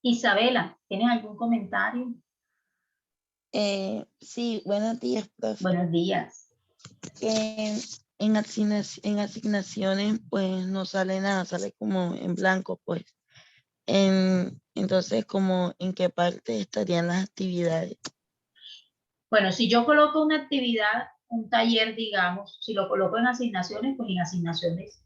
Isabela, ¿tienes algún comentario? Sí, buenos días, profe. Buenos días. En asignaciones, pues no sale nada, sale como en blanco, pues. Entonces, como en qué parte estarían las actividades. Bueno, si yo coloco una actividad, un taller, digamos, si lo coloco en asignaciones, pues en asignaciones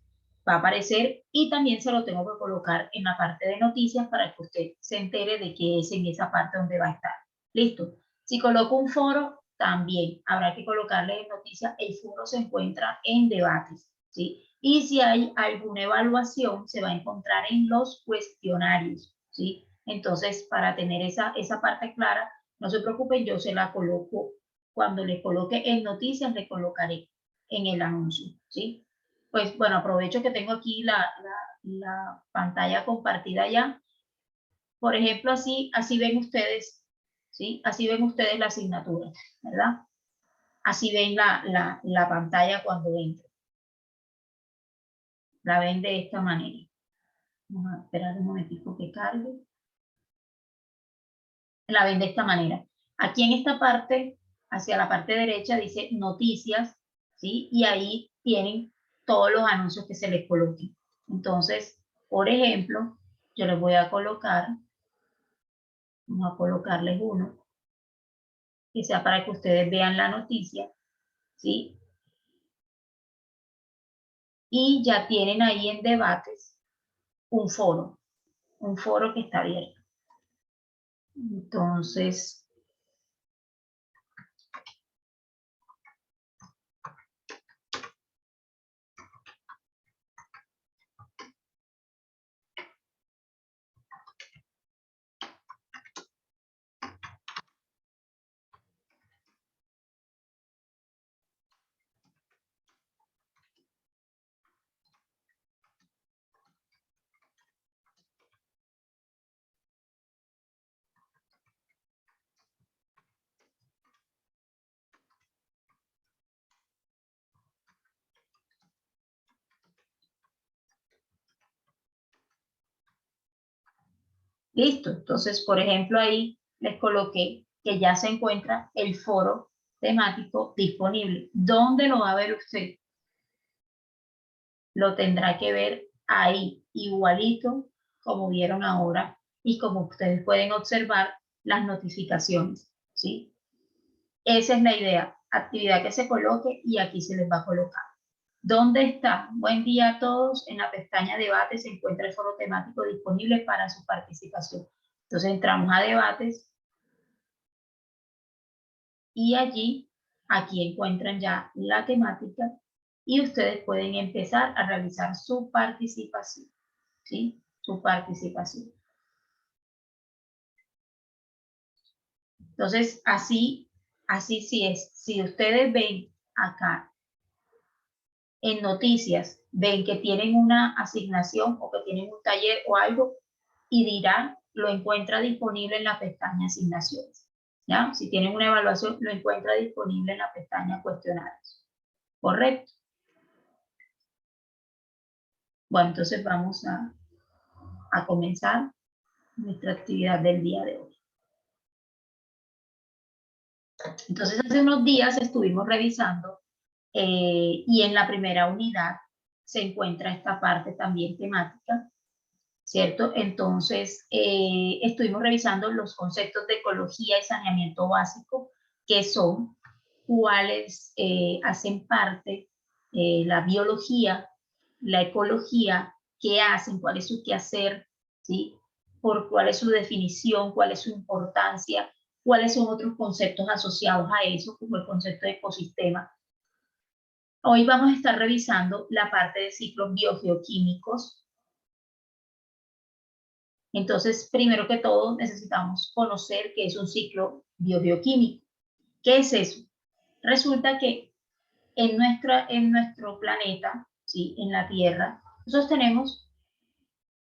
va a aparecer y también se lo tengo que colocar en la parte de noticias para que usted se entere de que es en esa parte donde va a estar. Listo. Si coloco un foro, también habrá que colocarle en noticias. El foro se encuentra en debates, ¿sí? Y si hay alguna evaluación, se va a encontrar en los cuestionarios, ¿sí? Entonces, para tener esa parte clara, no se preocupen, yo se la coloco, cuando le coloque en noticias, le colocaré en el anuncio, ¿sí? Pues bueno, aprovecho que tengo aquí la pantalla compartida ya. Por ejemplo, así ven ustedes, ¿sí? Así ven ustedes la asignatura, ¿verdad? Así ven la pantalla cuando entran. La ven de esta manera. Vamos a esperar un momentico que cargue. La ven de esta manera. Aquí en esta parte, hacia la parte derecha, dice noticias, ¿sí? Y ahí tienen todos los anuncios que se les coloquen. Entonces, por ejemplo, yo les voy a colocar, vamos a colocarles uno, que sea para que ustedes vean la noticia, ¿sí? Y ya tienen ahí en debates un foro que está abierto. Entonces, listo. Entonces, por ejemplo, ahí les coloqué que ya se encuentra el foro temático disponible. ¿Dónde lo va a ver usted? Lo tendrá que ver ahí, igualito como vieron ahora y como ustedes pueden observar las notificaciones, ¿sí? Esa es la idea, actividad que se coloque y aquí se les va a colocar. ¿Dónde está? Buen día a todos. En la pestaña debates se encuentra el foro temático disponible para su participación. Entonces entramos a debates y allí, aquí encuentran ya la temática y ustedes pueden empezar a realizar su participación, ¿sí? Su participación. Entonces, así sí es. Si ustedes ven acá en noticias, ven que tienen una asignación o que tienen un taller o algo y dirán, lo encuentra disponible en la pestaña asignaciones. ¿Ya? Si tienen una evaluación, lo encuentra disponible en la pestaña cuestionarios. ¿Correcto? Bueno, entonces vamos a comenzar nuestra actividad del día de hoy. Entonces, hace unos días estuvimos revisando y en la primera unidad se encuentra esta parte también temática, ¿cierto? Entonces, estuvimos revisando los conceptos de ecología y saneamiento básico, que son cuáles hacen parte la biología, la ecología, qué hacen, cuál es su quehacer, ¿sí? Cuál es su definición, cuál es su importancia, cuáles son otros conceptos asociados a eso, como el concepto de ecosistema. Hoy vamos a estar revisando la parte de ciclos biogeoquímicos. Entonces, primero que todo, necesitamos conocer qué es un ciclo biogeoquímico. ¿Qué es eso? Resulta que en nuestro planeta, ¿sí? En la Tierra, nosotros tenemos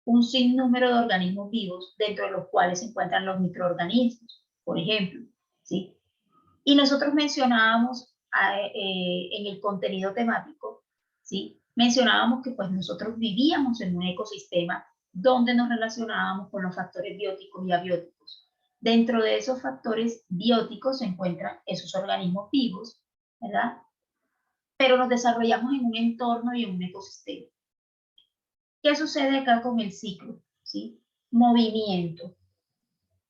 un sinnúmero de organismos vivos, dentro de los cuales se encuentran los microorganismos, por ejemplo, ¿sí? Y nosotros mencionábamos en el contenido temático, ¿sí? Mencionábamos que pues nosotros vivíamos en un ecosistema donde nos relacionábamos con los factores bióticos y abióticos. Dentro de esos factores bióticos se encuentran esos organismos vivos, ¿verdad? Pero nos desarrollamos en un entorno y en un ecosistema. ¿Qué sucede acá con el ciclo? ¿Sí? Movimiento.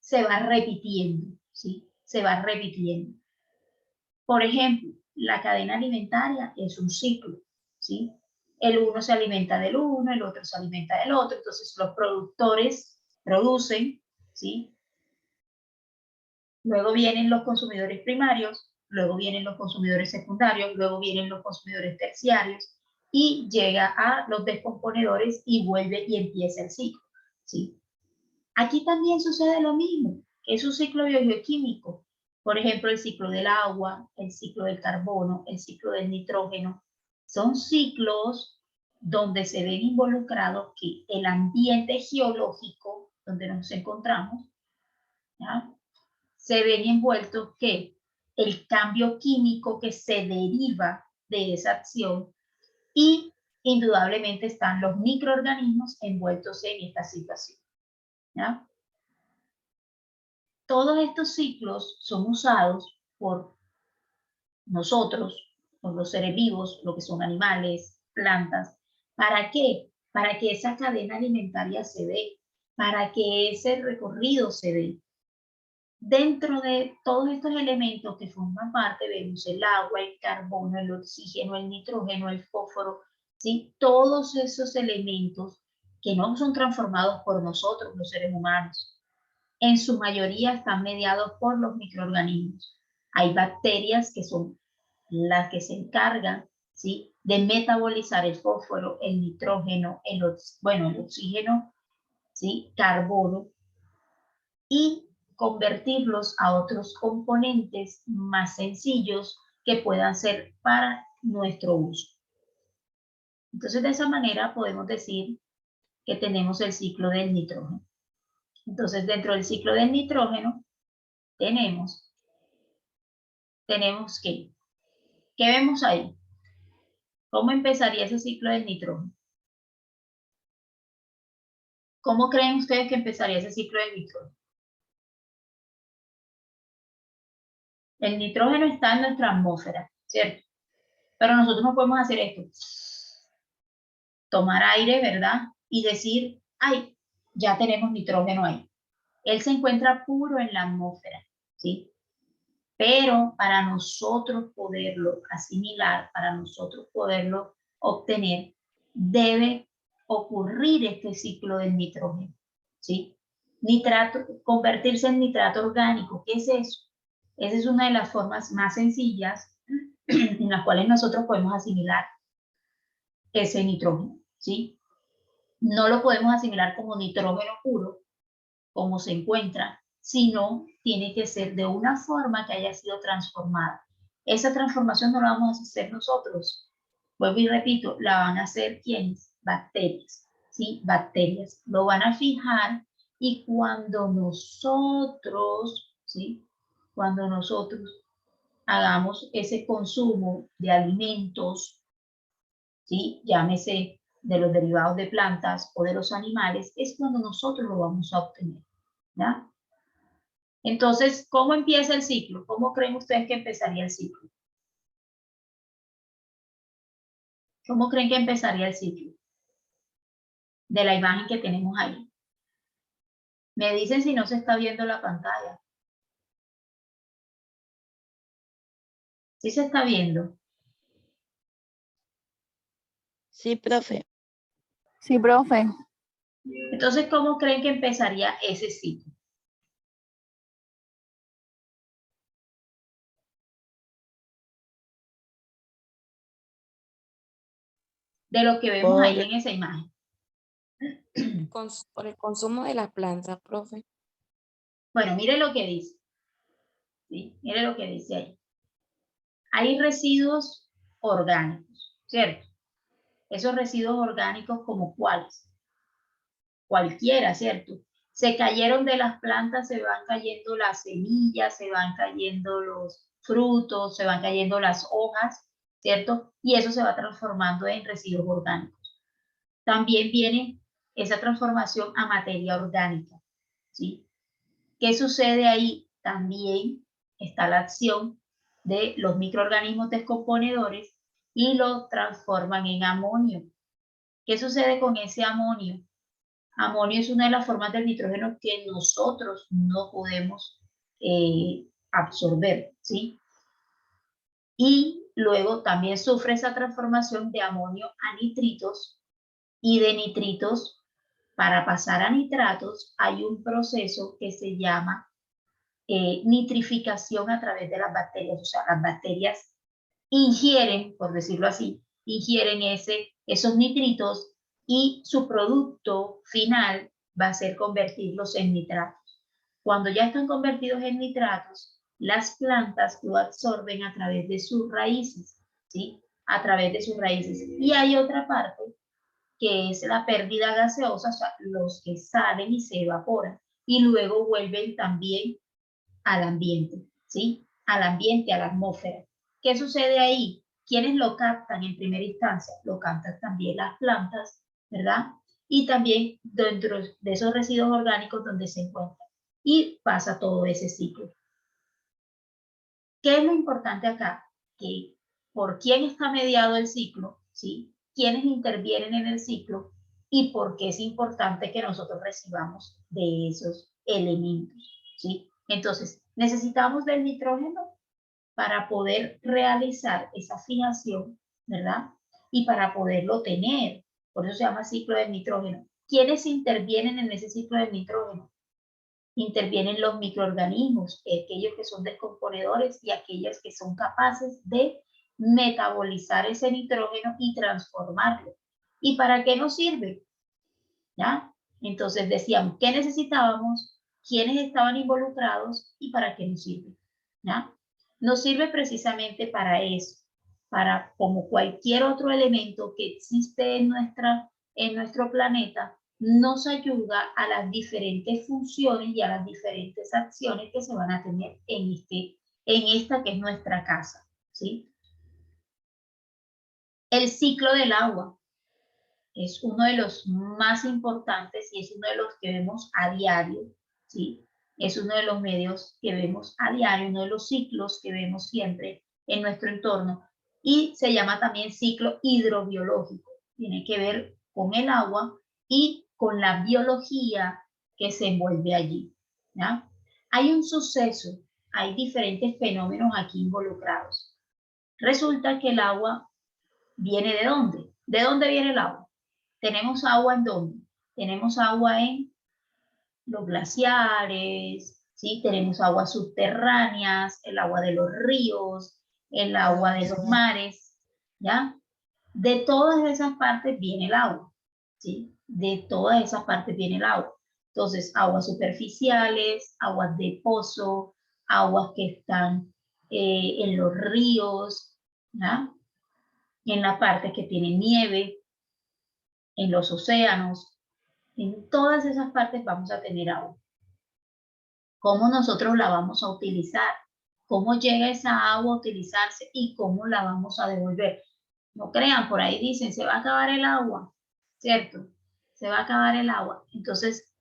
Se va repitiendo, ¿sí? Se va repitiendo. Por ejemplo, la cadena alimentaria es un ciclo, ¿sí? El uno se alimenta del uno, el otro se alimenta del otro, entonces los productores producen, ¿sí? Luego vienen los consumidores primarios, luego vienen los consumidores secundarios, luego vienen los consumidores terciarios y llega a los descomponedores y vuelve y empieza el ciclo, ¿sí? Aquí también sucede lo mismo, es un ciclo bioquímico. Por ejemplo, el ciclo del agua, el ciclo del carbono, el ciclo del nitrógeno. Son ciclos donde se ven involucrados que el ambiente geológico donde nos encontramos, ¿ya? Se ven envueltos que el cambio químico que se deriva de esa acción y indudablemente están los microorganismos envueltos en esta situación, ¿ya? Todos estos ciclos son usados por nosotros, por los seres vivos, lo que son animales, plantas. ¿Para qué? Para que esa cadena alimentaria se dé, para que ese recorrido se dé. Dentro de todos estos elementos que forman parte, vemos el agua, el carbono, el oxígeno, el nitrógeno, el fósforo, ¿sí? Todos esos elementos que no son transformados por nosotros, los seres humanos. En su mayoría están mediados por los microorganismos. Hay bacterias que son las que se encargan, ¿sí?, de metabolizar el fósforo, el nitrógeno, el oxígeno, ¿sí?, carbono, y convertirlos a otros componentes más sencillos que puedan ser para nuestro uso. Entonces, de esa manera podemos decir que tenemos el ciclo del nitrógeno. Entonces, dentro del ciclo del nitrógeno tenemos ¿qué vemos ahí? ¿Cómo empezaría ese ciclo del nitrógeno? ¿Cómo creen ustedes que empezaría ese ciclo del nitrógeno? El nitrógeno está en nuestra atmósfera, ¿cierto? Pero nosotros no podemos hacer esto. Tomar aire, ¿verdad? Y decir, ay, ya tenemos nitrógeno ahí. Él se encuentra puro en la atmósfera, ¿sí? Pero para nosotros poderlo asimilar, para nosotros poderlo obtener, debe ocurrir este ciclo del nitrógeno, ¿sí? Nitrato, convertirse en nitrato orgánico, ¿qué es eso? Esa es una de las formas más sencillas en las cuales nosotros podemos asimilar ese nitrógeno, ¿sí? No lo podemos asimilar como nitrógeno puro, como se encuentra, sino tiene que ser de una forma que haya sido transformada. Esa transformación no la vamos a hacer nosotros. Vuelvo y repito, la van a hacer ¿quiénes? Bacterias, ¿sí? Bacterias. Lo van a fijar y cuando nosotros, ¿sí? Cuando nosotros hagamos ese consumo de alimentos, ¿sí? Llámese de los derivados de plantas o de los animales, es cuando nosotros lo vamos a obtener, ¿ya? Entonces, ¿cómo empieza el ciclo? ¿Cómo creen ustedes que empezaría el ciclo? ¿Cómo creen que empezaría el ciclo? De la imagen que tenemos ahí. Me dicen si no se está viendo la pantalla. ¿Sí se está viendo? Sí, profe. Sí, profe. Entonces, ¿cómo creen que empezaría ese ciclo? De lo que vemos ahí en esa imagen. Por el consumo de las plantas, profe. Bueno, mire lo que dice. ¿Sí? Mire lo que dice ahí. Hay residuos orgánicos, ¿cierto? Esos residuos orgánicos como cuáles. Cualquiera, ¿cierto? Se cayeron de las plantas, se van cayendo las semillas, se van cayendo los frutos, se van cayendo las hojas, ¿cierto? Y eso se va transformando en residuos orgánicos. También vienen esa transformación a materia orgánica, ¿sí? ¿Qué sucede ahí? También está la acción de los microorganismos descomponedores y lo transforman en amonio. ¿Qué sucede con ese amonio? Amonio es una de las formas del nitrógeno que nosotros no podemos absorber, ¿sí? Y luego también sufre esa transformación de amonio a nitritos, y de nitritos para pasar a nitratos hay un proceso que se llama nitrificación a través de las bacterias. O sea, las bacterias ingieren, por decirlo así, ingieren esos nitritos y su producto final va a ser convertirlos en nitratos. Cuando ya están convertidos en nitratos, las plantas lo absorben a través de sus raíces, ¿sí? A través de sus raíces. Y hay otra parte que es la pérdida gaseosa, o sea, los que salen y se evaporan y luego vuelven también al ambiente, ¿sí? Al ambiente, a la atmósfera. ¿Qué sucede ahí? ¿Quiénes lo captan en primera instancia? Lo captan también las plantas, ¿verdad? Y también dentro de esos residuos orgánicos donde se encuentran. Y pasa todo ese ciclo. ¿Qué es lo importante acá? Que por quién está mediado el ciclo, ¿sí? Quiénes intervienen en el ciclo y por qué es importante que nosotros recibamos de esos elementos, ¿sí? Entonces, necesitamos del nitrógeno para poder realizar esa fijación, ¿verdad? Y para poderlo tener. Por eso se llama ciclo del nitrógeno. ¿Quiénes intervienen en ese ciclo del nitrógeno? Intervienen los microorganismos, aquellos que son descomponedores y aquellos que son capaces de metabolizar ese nitrógeno y transformarlo. ¿Y para qué nos sirve? ¿Ya? Entonces decíamos, ¿qué necesitábamos? ¿Quiénes estaban involucrados? ¿Y para qué nos sirve? ¿Ya? Nos sirve precisamente para eso, para como cualquier otro elemento que existe en nuestro planeta, nos ayuda a las diferentes funciones y a las diferentes acciones que se van a tener en esta que es nuestra casa, ¿sí? El ciclo del agua es uno de los más importantes y es uno de los que vemos a diario, ¿sí? Es uno de los medios que vemos a diario, uno de los ciclos que vemos siempre en nuestro entorno y se llama también ciclo hidrobiológico. Tiene que ver con el agua y con la biología que se envuelve allí, ¿ya? Hay un suceso, hay diferentes fenómenos aquí involucrados. Resulta que el agua viene ¿de dónde? ¿De dónde viene el agua? ¿Tenemos agua en dónde? Tenemos agua en los glaciares, ¿sí? Tenemos aguas subterráneas, el agua de los ríos, el agua de los mares, ¿ya? De todas esas partes viene el agua, ¿sí? De todas esas partes viene el agua. Entonces, aguas superficiales, aguas de pozo, aguas que están en los ríos, ¿ya? En las partes que tienen nieve, en los océanos, en todas esas partes vamos a tener agua. ¿Cómo nosotros la vamos a utilizar? ¿Cómo llega esa agua a utilizarse y cómo la vamos a devolver? No crean, por ahí dicen, se va a acabar el agua, ¿cierto? Se va a acabar el agua. Entonces,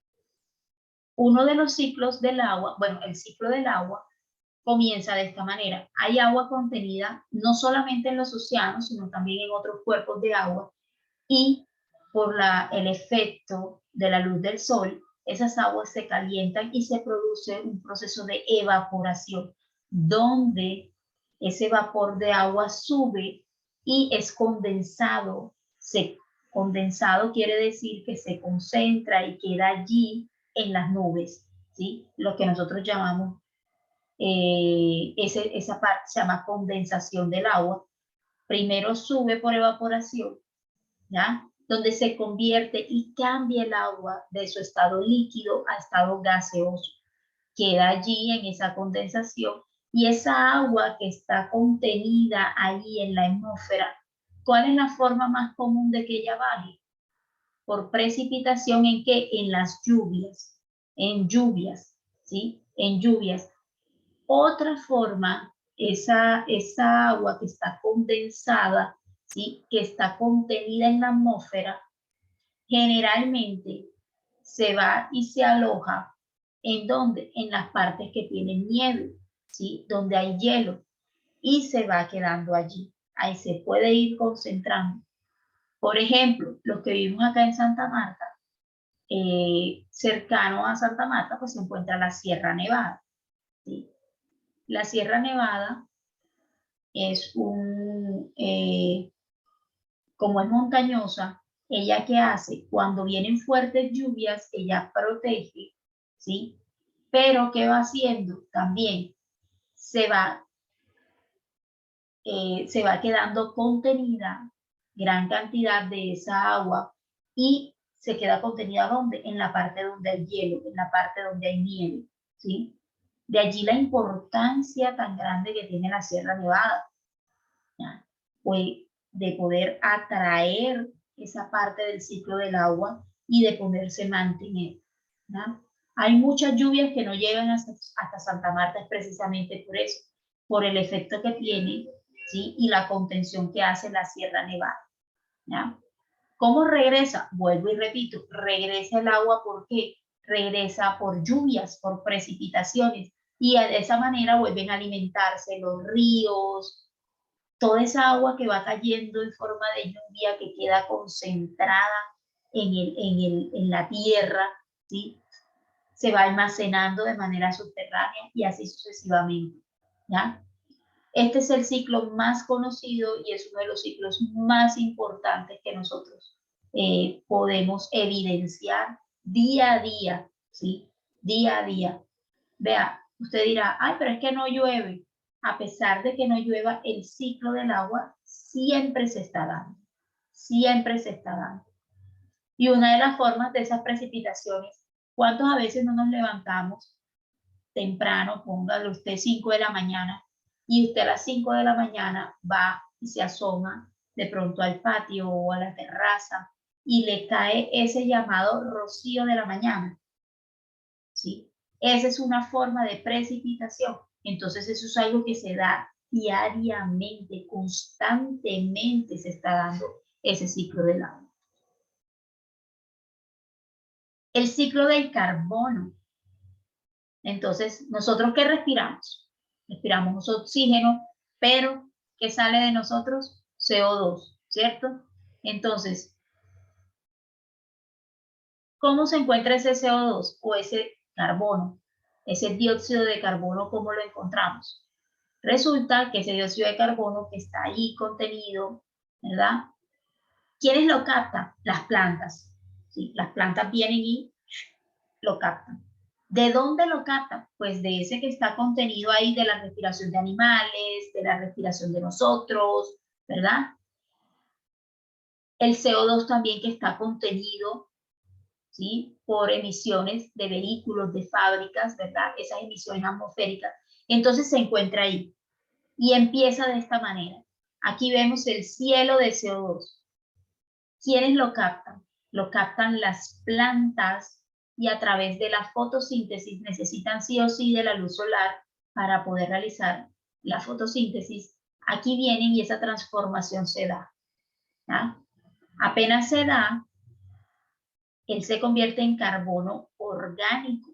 uno de los ciclos del agua, bueno, el ciclo del agua comienza de esta manera. Hay agua contenida no solamente en los océanos, sino también en otros cuerpos de agua y por el efecto de la luz del sol, esas aguas se calientan y se produce un proceso de evaporación, donde ese vapor de agua sube y es condensado. Condensado quiere decir que se concentra y queda allí en las nubes, ¿sí? Lo que nosotros llamamos, esa parte se llama condensación del agua. Primero sube por evaporación, ¿ya? Donde se convierte y cambia el agua de su estado líquido a estado gaseoso. Queda allí en esa condensación y esa agua que está contenida ahí en la atmósfera, ¿cuál es la forma más común de que ella baje? Por precipitación. ¿En qué? En las lluvias, ¿sí? En lluvias. Otra forma, esa agua que está condensada, ¿sí? Que está contenida en la atmósfera, generalmente se va y se aloja ¿en dónde? En las partes que tienen nieve, ¿sí? Donde hay hielo, y se va quedando allí. Ahí se puede ir concentrando. Por ejemplo, los que vivimos acá en Santa Marta, cercano a Santa Marta, pues se encuentra la Sierra Nevada, ¿sí? La Sierra Nevada es como es montañosa, ella ¿qué hace? Cuando vienen fuertes lluvias, ella protege, ¿sí? Pero ¿qué va haciendo? También se va quedando contenida gran cantidad de esa agua y se queda contenida ¿dónde? En la parte donde hay hielo, en la parte donde hay nieve, ¿sí? De allí la importancia tan grande que tiene la Sierra Nevada, ¿ya? Pues de poder atraer esa parte del ciclo del agua y de poderse mantener, ¿ya? Hay muchas lluvias que no llegan hasta Santa Marta, es precisamente por eso, por el efecto que tiene, ¿sí? Y la contención que hace la Sierra Nevada, ¿ya? ¿Cómo regresa? Vuelvo y repito, regresa el agua, ¿por qué? Regresa por lluvias, por precipitaciones, y de esa manera vuelven a alimentarse los ríos, toda esa agua que va cayendo en forma de lluvia, que queda concentrada en la tierra, ¿sí? Se va almacenando de manera subterránea y así sucesivamente, ¿ya? Este es el ciclo más conocido y es uno de los ciclos más importantes que nosotros podemos evidenciar día a día, ¿sí? Día a día. Vea, usted dirá, ay, pero es que no llueve. A pesar de que no llueva, el ciclo del agua siempre se está dando. Siempre se está dando. Y una de las formas de esas precipitaciones, ¿cuántos a veces no nos levantamos temprano, póngale usted 5 de la mañana, y usted a las 5 de la mañana va y se asoma de pronto al patio o a la terraza y le cae ese llamado rocío de la mañana, ¿sí? Esa es una forma de precipitación. Entonces eso es algo que se da diariamente, constantemente se está dando ese ciclo del agua. El ciclo del carbono. Entonces, ¿nosotros qué respiramos? Respiramos oxígeno, pero ¿qué sale de nosotros? CO2, ¿cierto? Entonces, ¿cómo se encuentra ese CO2 o ese carbono? Ese dióxido de carbono, ¿cómo lo encontramos? Resulta que ese dióxido de carbono que está ahí contenido, ¿verdad? ¿Quiénes lo captan? Las plantas. ¿Sí? Las plantas vienen y lo captan. ¿De dónde lo captan? Pues de ese que está contenido ahí, de la respiración de animales, de la respiración de nosotros, ¿verdad? El CO2 también que está contenido, ¿sí? Por emisiones de vehículos, de fábricas, ¿verdad? Esas emisiones atmosféricas. Entonces se encuentra ahí y empieza de esta manera. Aquí vemos el cielo de CO2. ¿Quiénes lo captan? Lo captan las plantas y a través de la fotosíntesis necesitan sí o sí de la luz solar para poder realizar la fotosíntesis. Aquí vienen y esa transformación se da, ¿ya? Apenas se da, él se convierte en carbono orgánico.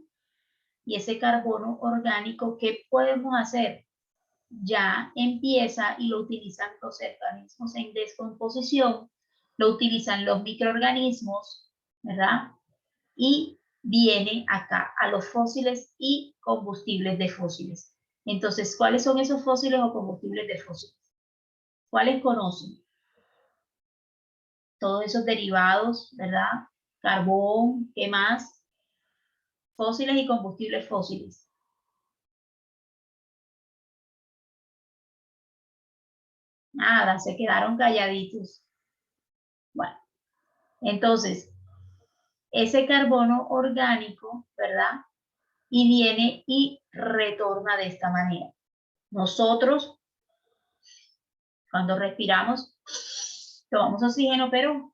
Y ese carbono orgánico, ¿qué podemos hacer? Ya empieza y lo utilizan los organismos en descomposición, lo utilizan los microorganismos, ¿verdad? Y viene acá a los fósiles y combustibles de fósiles. Entonces, ¿cuáles son esos fósiles o combustibles de fósiles? ¿Cuáles conocen? Todos esos derivados, ¿verdad? Carbón, ¿qué más? Fósiles y combustibles fósiles. Nada, se quedaron calladitos. Bueno, entonces, ese carbono orgánico, ¿verdad? Y viene y retorna de esta manera. Nosotros, cuando respiramos, tomamos oxígeno, pero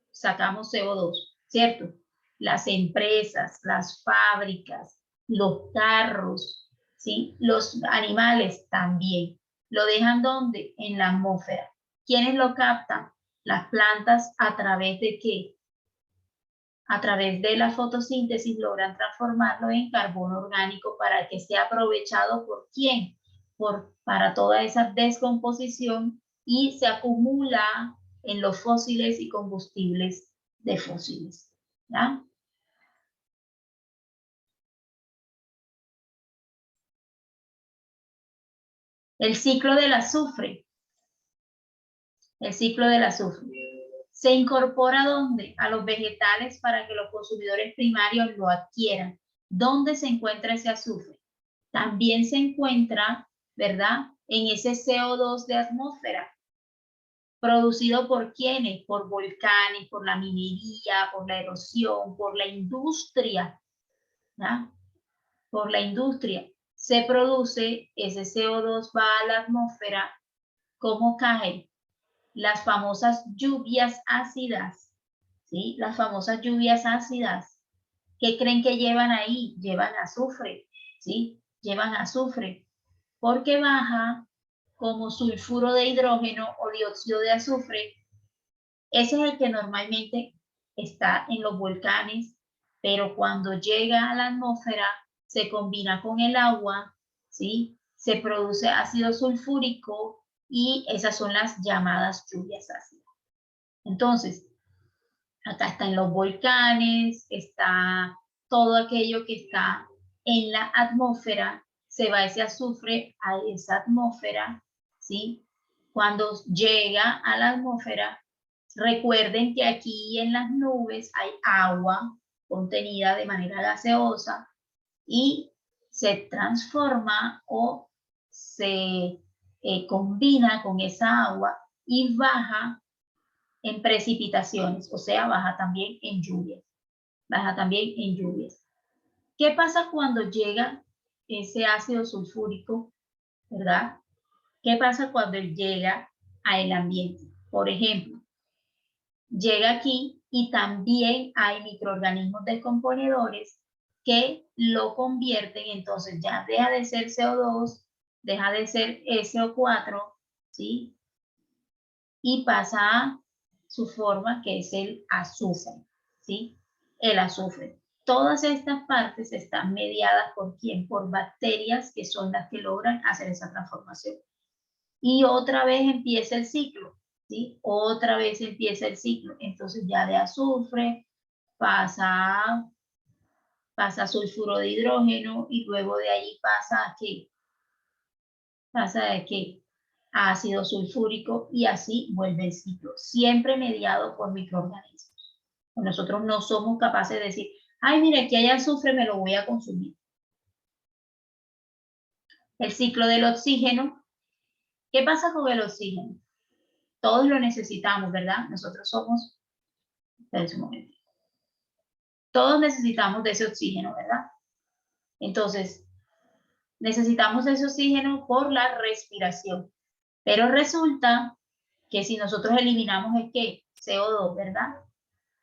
sacamos CO2, ¿cierto? Las empresas, las fábricas, los carros, ¿sí? Los animales también. ¿Lo dejan dónde? En la atmósfera. ¿Quiénes lo captan? Las plantas, ¿a través de qué? a través de la fotosíntesis logran transformarlo en carbono orgánico para que sea aprovechado por ¿quién? Para toda esa descomposición y se acumula en los fósiles y combustibles de fósiles. ¿Ya? El ciclo del azufre. El ciclo del azufre. ¿Se incorpora dónde? A los vegetales para que los consumidores primarios lo adquieran. ¿Dónde se encuentra ese azufre? También se encuentra, ¿verdad? En ese CO2 de atmósfera. ¿Producido por quiénes? Por volcanes, por la minería, por la erosión, por la industria. ¿Ya? Por la industria. Se produce, ese CO2 va a la atmósfera. ¿Cómo cae? Las famosas lluvias ácidas, ¿sí? Las famosas lluvias ácidas. ¿Qué creen que llevan ahí? Llevan azufre, ¿sí? Llevan azufre, porque baja como sulfuro de hidrógeno o dióxido de azufre. Ese es el que normalmente está en los volcanes, pero cuando llega a la atmósfera se combina con el agua, ¿sí? Se produce ácido sulfúrico y esas son las llamadas lluvias ácidas. Entonces, acá están los volcanes, está todo aquello que está en la atmósfera, se va ese azufre a esa atmósfera, ¿sí? Cuando llega a la atmósfera, recuerden que aquí en las nubes hay agua contenida de manera gaseosa y se transforma o se combina con esa agua y baja en precipitaciones, o sea, baja también en lluvias. Baja también en lluvias. ¿Qué pasa cuando llega ese ácido sulfúrico, verdad? ¿Qué pasa cuando llega al ambiente? Por ejemplo, llega aquí y también hay microorganismos descomponedores que lo convierten, entonces ya deja de ser CO2, deja de ser SO4, ¿sí? Y pasa a su forma, que es el azufre, ¿sí? El azufre. Todas estas partes están mediadas por ¿quién? Por bacterias que son las que logran hacer esa transformación. Y otra vez empieza el ciclo, ¿sí? Otra vez empieza el ciclo. Entonces ya de azufre pasa a sulfuro de hidrógeno y luego de ahí pasa a ¿qué? Pasa de qué? A ácido sulfúrico y así vuelve el ciclo, siempre mediado por microorganismos. Nosotros no somos capaces de decir, ay, mire, aquí hay azufre, me lo voy a consumir. El ciclo del oxígeno. ¿Qué pasa con el oxígeno? Todos lo necesitamos, ¿verdad? Nosotros somos, espérense un momento. Todos necesitamos de ese oxígeno, ¿verdad? Entonces, necesitamos ese oxígeno por la respiración. Pero resulta que si nosotros eliminamos el ¿qué? CO2, ¿verdad?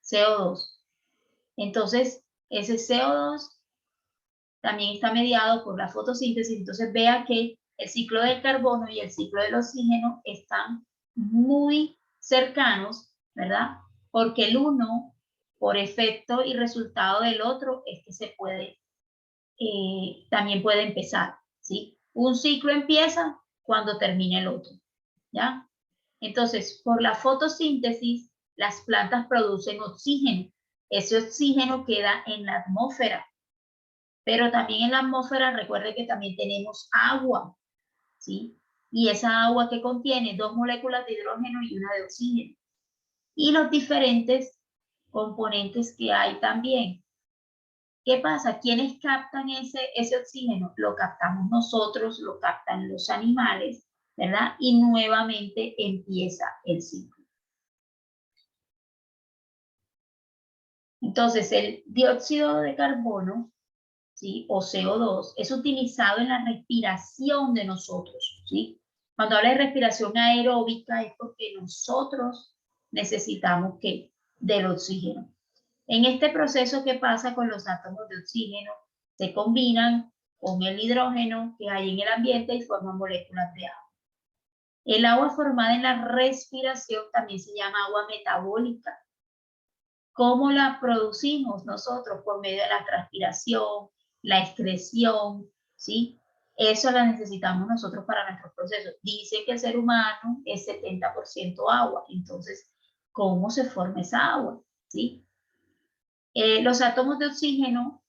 CO2. Entonces, ese CO2 también está mediado por la fotosíntesis. Entonces, vea que el ciclo del carbono y el ciclo del oxígeno están muy cercanos, ¿verdad? Porque el uno, por efecto y resultado del otro, es que se puede, también puede empezar, ¿sí? Un ciclo empieza cuando termina el otro, ¿ya? Entonces, por la fotosíntesis, las plantas producen oxígeno. Ese oxígeno queda en la atmósfera. Pero también en la atmósfera, recuerde que también tenemos agua, ¿sí? Y esa agua que contiene 2 moléculas de hidrógeno y una de oxígeno. Y los diferentes componentes que hay también. ¿Qué pasa? ¿Quiénes captan ese oxígeno? Lo captamos nosotros, lo captan los animales, ¿verdad? Y nuevamente empieza el ciclo. Entonces, el dióxido de carbono, ¿sí? O CO2, es utilizado en la respiración de nosotros, ¿sí? Cuando habla de respiración aeróbica es porque nosotros necesitamos ¿qué? Del oxígeno. En este proceso, ¿qué pasa con los átomos de oxígeno? Se combinan con el hidrógeno que hay en el ambiente y forman moléculas de agua. El agua formada en la respiración también se llama agua metabólica. ¿Cómo la producimos nosotros? Por medio de la transpiración, la excreción, ¿sí? Eso la necesitamos nosotros para nuestros procesos. Dice que el ser humano es 70% agua. Entonces, ¿cómo se forma esa agua? ¿Sí? Los átomos de oxígeno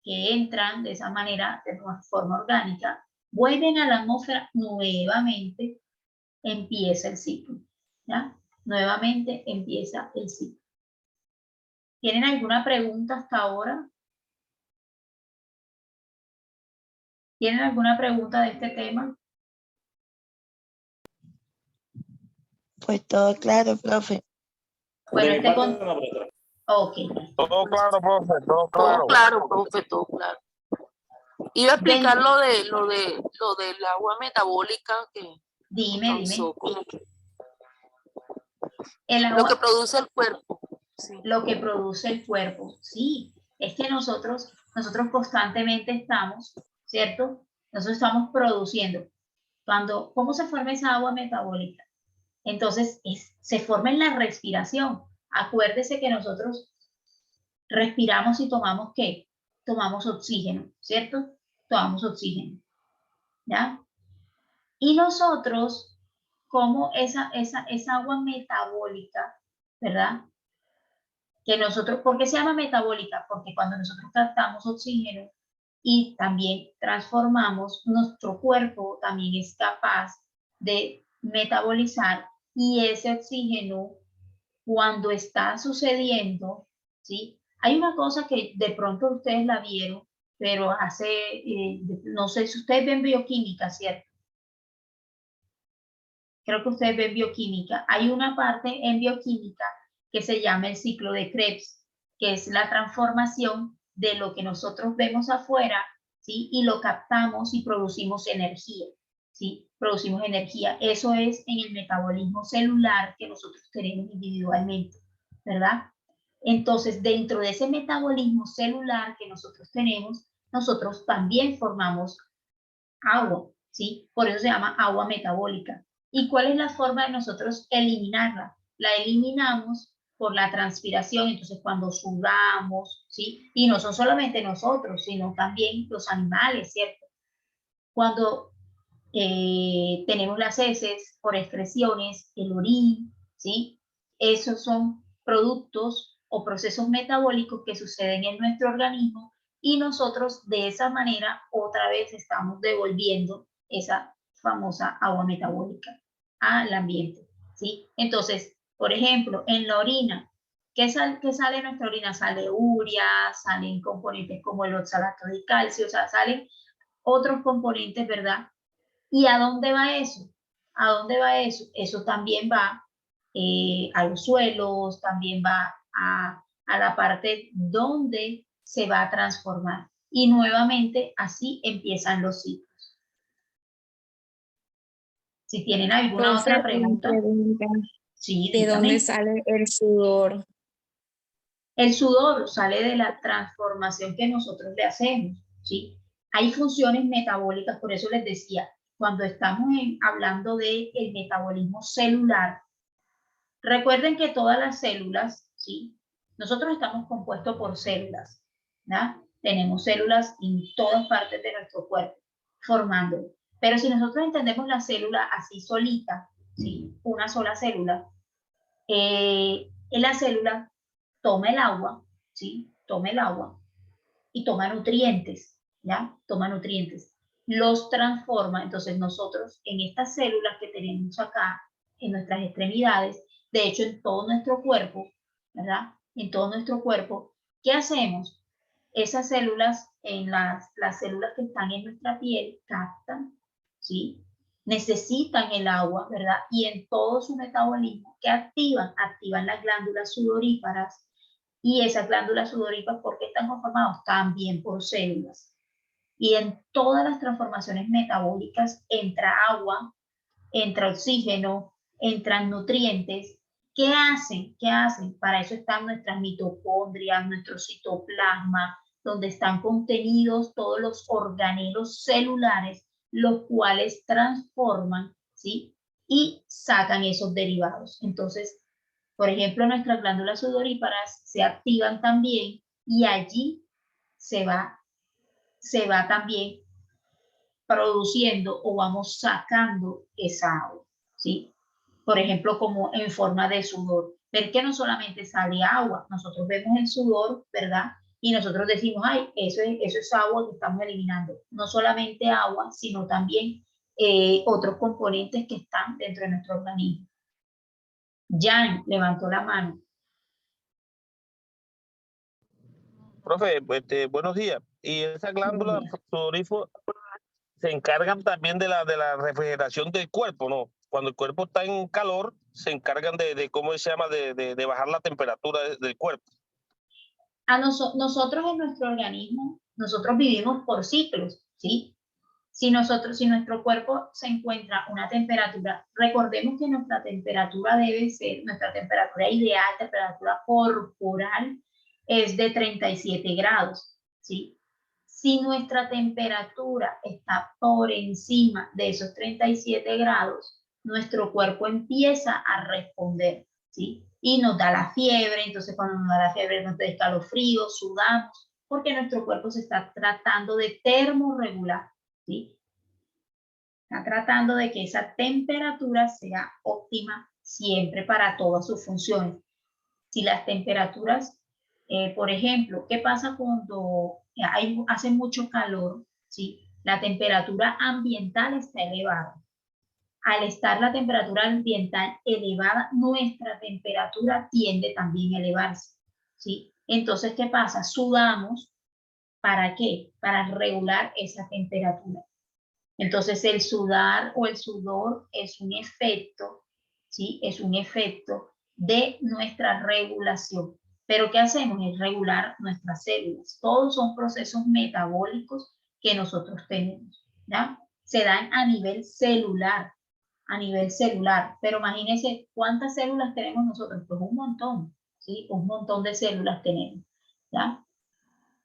que entran de esa manera, de forma orgánica, vuelven a la atmósfera, nuevamente empieza el ciclo. ¿Ya? Nuevamente empieza el ciclo. ¿Tienen alguna pregunta hasta ahora? ¿Tienen alguna pregunta de este tema? Pues todo claro, profe. Bueno, De mi parte, no, profesora. Ok. Todo claro, profe, todo Todo claro. claro, profe, todo claro. Iba a explicar Ven. lo del agua metabólica que Dime. causó como que El lo que agua, produce el cuerpo. Sí. lo que produce el cuerpo. Sí, es que nosotros constantemente estamos, ¿cierto? Nosotros estamos produciendo. ¿Cómo se forma esa agua metabólica? Entonces, se forma en la respiración. Acuérdese que nosotros respiramos y tomamos ¿qué? Tomamos oxígeno, ¿cierto? Tomamos oxígeno, ¿ya? Y nosotros, como esa agua metabólica, ¿verdad? Que nosotros, ¿por qué se llama metabólica? Porque cuando nosotros captamos oxígeno y también transformamos, nuestro cuerpo también es capaz de metabolizar, y ese oxígeno, cuando está sucediendo, ¿sí? Hay una cosa que de pronto ustedes la vieron, pero no sé si ustedes ven bioquímica, ¿cierto? Creo que ustedes ven bioquímica. Hay una parte en bioquímica que se llama el ciclo de Krebs, que es la transformación de lo que nosotros vemos afuera, ¿sí? Y lo captamos y producimos energía, ¿sí? Producimos energía. Eso es en el metabolismo celular que nosotros tenemos individualmente, ¿verdad? Entonces, dentro de ese metabolismo celular que nosotros tenemos, nosotros también formamos agua, ¿sí? Por eso se llama agua metabólica. ¿Y cuál es la forma de nosotros eliminarla? La eliminamos por la transpiración. Entonces, cuando sudamos, ¿sí? Y no son solamente nosotros, sino también los animales, ¿cierto? Cuando tenemos las heces por excreciones, el orín, ¿sí? Esos son productos o procesos metabólicos que suceden en nuestro organismo, y nosotros de esa manera otra vez estamos devolviendo esa famosa agua metabólica al ambiente, ¿sí? Entonces, por ejemplo, en la orina, ¿qué sale de nuestra orina? Sale urea, salen componentes como el oxalato de calcio, o sea, salen otros componentes, ¿verdad? ¿Y a dónde va eso? ¿A dónde va eso? Eso también va a los suelos, también va a la parte donde se va a transformar. Y nuevamente así empiezan los ciclos. Si tienen alguna Profe, otra una pregunta. pregunta. Sí, ¿De dígame. dónde sale el sudor? El sudor sale de la transformación que nosotros le hacemos, ¿sí? Hay funciones metabólicas, por eso les decía, cuando estamos hablando del metabolismo celular, recuerden que todas las células, ¿sí? Nosotros estamos compuestos por células, ¿no? Tenemos células en todas partes de nuestro cuerpo, formando. Pero si nosotros entendemos la célula así solita, ¿sí? Una sola célula, en la célula toma el agua, ¿sí? Toma el agua y toma nutrientes, ¿ya? Toma nutrientes. Los transforma. Entonces nosotros en estas células que tenemos acá, en nuestras extremidades, de hecho en todo nuestro cuerpo, ¿verdad? En todo nuestro cuerpo, ¿qué hacemos? Esas células, en las células que están en nuestra piel, captan, ¿sí? Necesitan el agua, ¿verdad? Y en todo su metabolismo, ¿qué activan? Activan las glándulas sudoríparas. Y esas glándulas sudoríparas, ¿por qué están conformadas? También por células. Y en todas las transformaciones metabólicas entra agua, entra oxígeno, entran nutrientes. ¿Qué hacen? ¿Qué hacen? Para eso están nuestras mitocondrias, nuestro citoplasma, donde están contenidos todos los organelos celulares, los cuales transforman, ¿sí? Y sacan esos derivados. Entonces, Por ejemplo, nuestras glándulas sudoríparas se activan también y allí se va también produciendo o vamos sacando esa agua, ¿sí? Por ejemplo, como en forma de sudor. Ver que no solamente sale agua, nosotros vemos el sudor, ¿verdad? Y nosotros decimos, ay, eso es agua que estamos eliminando. No solamente agua, sino también otros componentes que están dentro de nuestro organismo. Jan levantó la mano. Profe, buenos días. Y esas glándulas sudoríparas se encargan también de la refrigeración del cuerpo, ¿no? Cuando el cuerpo está en calor, se encargan de ¿cómo se llama? De bajar la temperatura del cuerpo. Nosotros en nuestro organismo, nosotros vivimos por ciclos, ¿sí? Si nuestro cuerpo se encuentra una temperatura, recordemos que nuestra temperatura debe ser, nuestra temperatura ideal, temperatura corporal, es de 37 grados, ¿sí? Si nuestra temperatura está por encima de esos 37 grados, nuestro cuerpo empieza a responder, ¿sí? Y nos da la fiebre, entonces cuando nos da la fiebre nos da escalofrío, sudamos, porque nuestro cuerpo se está tratando de termorregular, ¿sí? Está tratando de que esa temperatura sea óptima siempre para todas sus funciones. Si las temperaturas, por ejemplo, ¿qué pasa cuando hace mucho calor? ¿Sí? La temperatura ambiental está elevada. Al estar la temperatura ambiental elevada, nuestra temperatura tiende también a elevarse, ¿sí? Entonces, ¿qué pasa? Sudamos, ¿para qué? Para regular esa temperatura. Entonces, el sudar o el sudor es un efecto, ¿sí? Es un efecto de nuestra regulación. Pero ¿qué hacemos? Es regular nuestras células. Todos son procesos metabólicos que nosotros tenemos, ¿ya? Se dan a nivel celular, Pero imagínense cuántas células tenemos nosotros. Pues un montón, ¿sí? Un montón de células tenemos, ¿ya?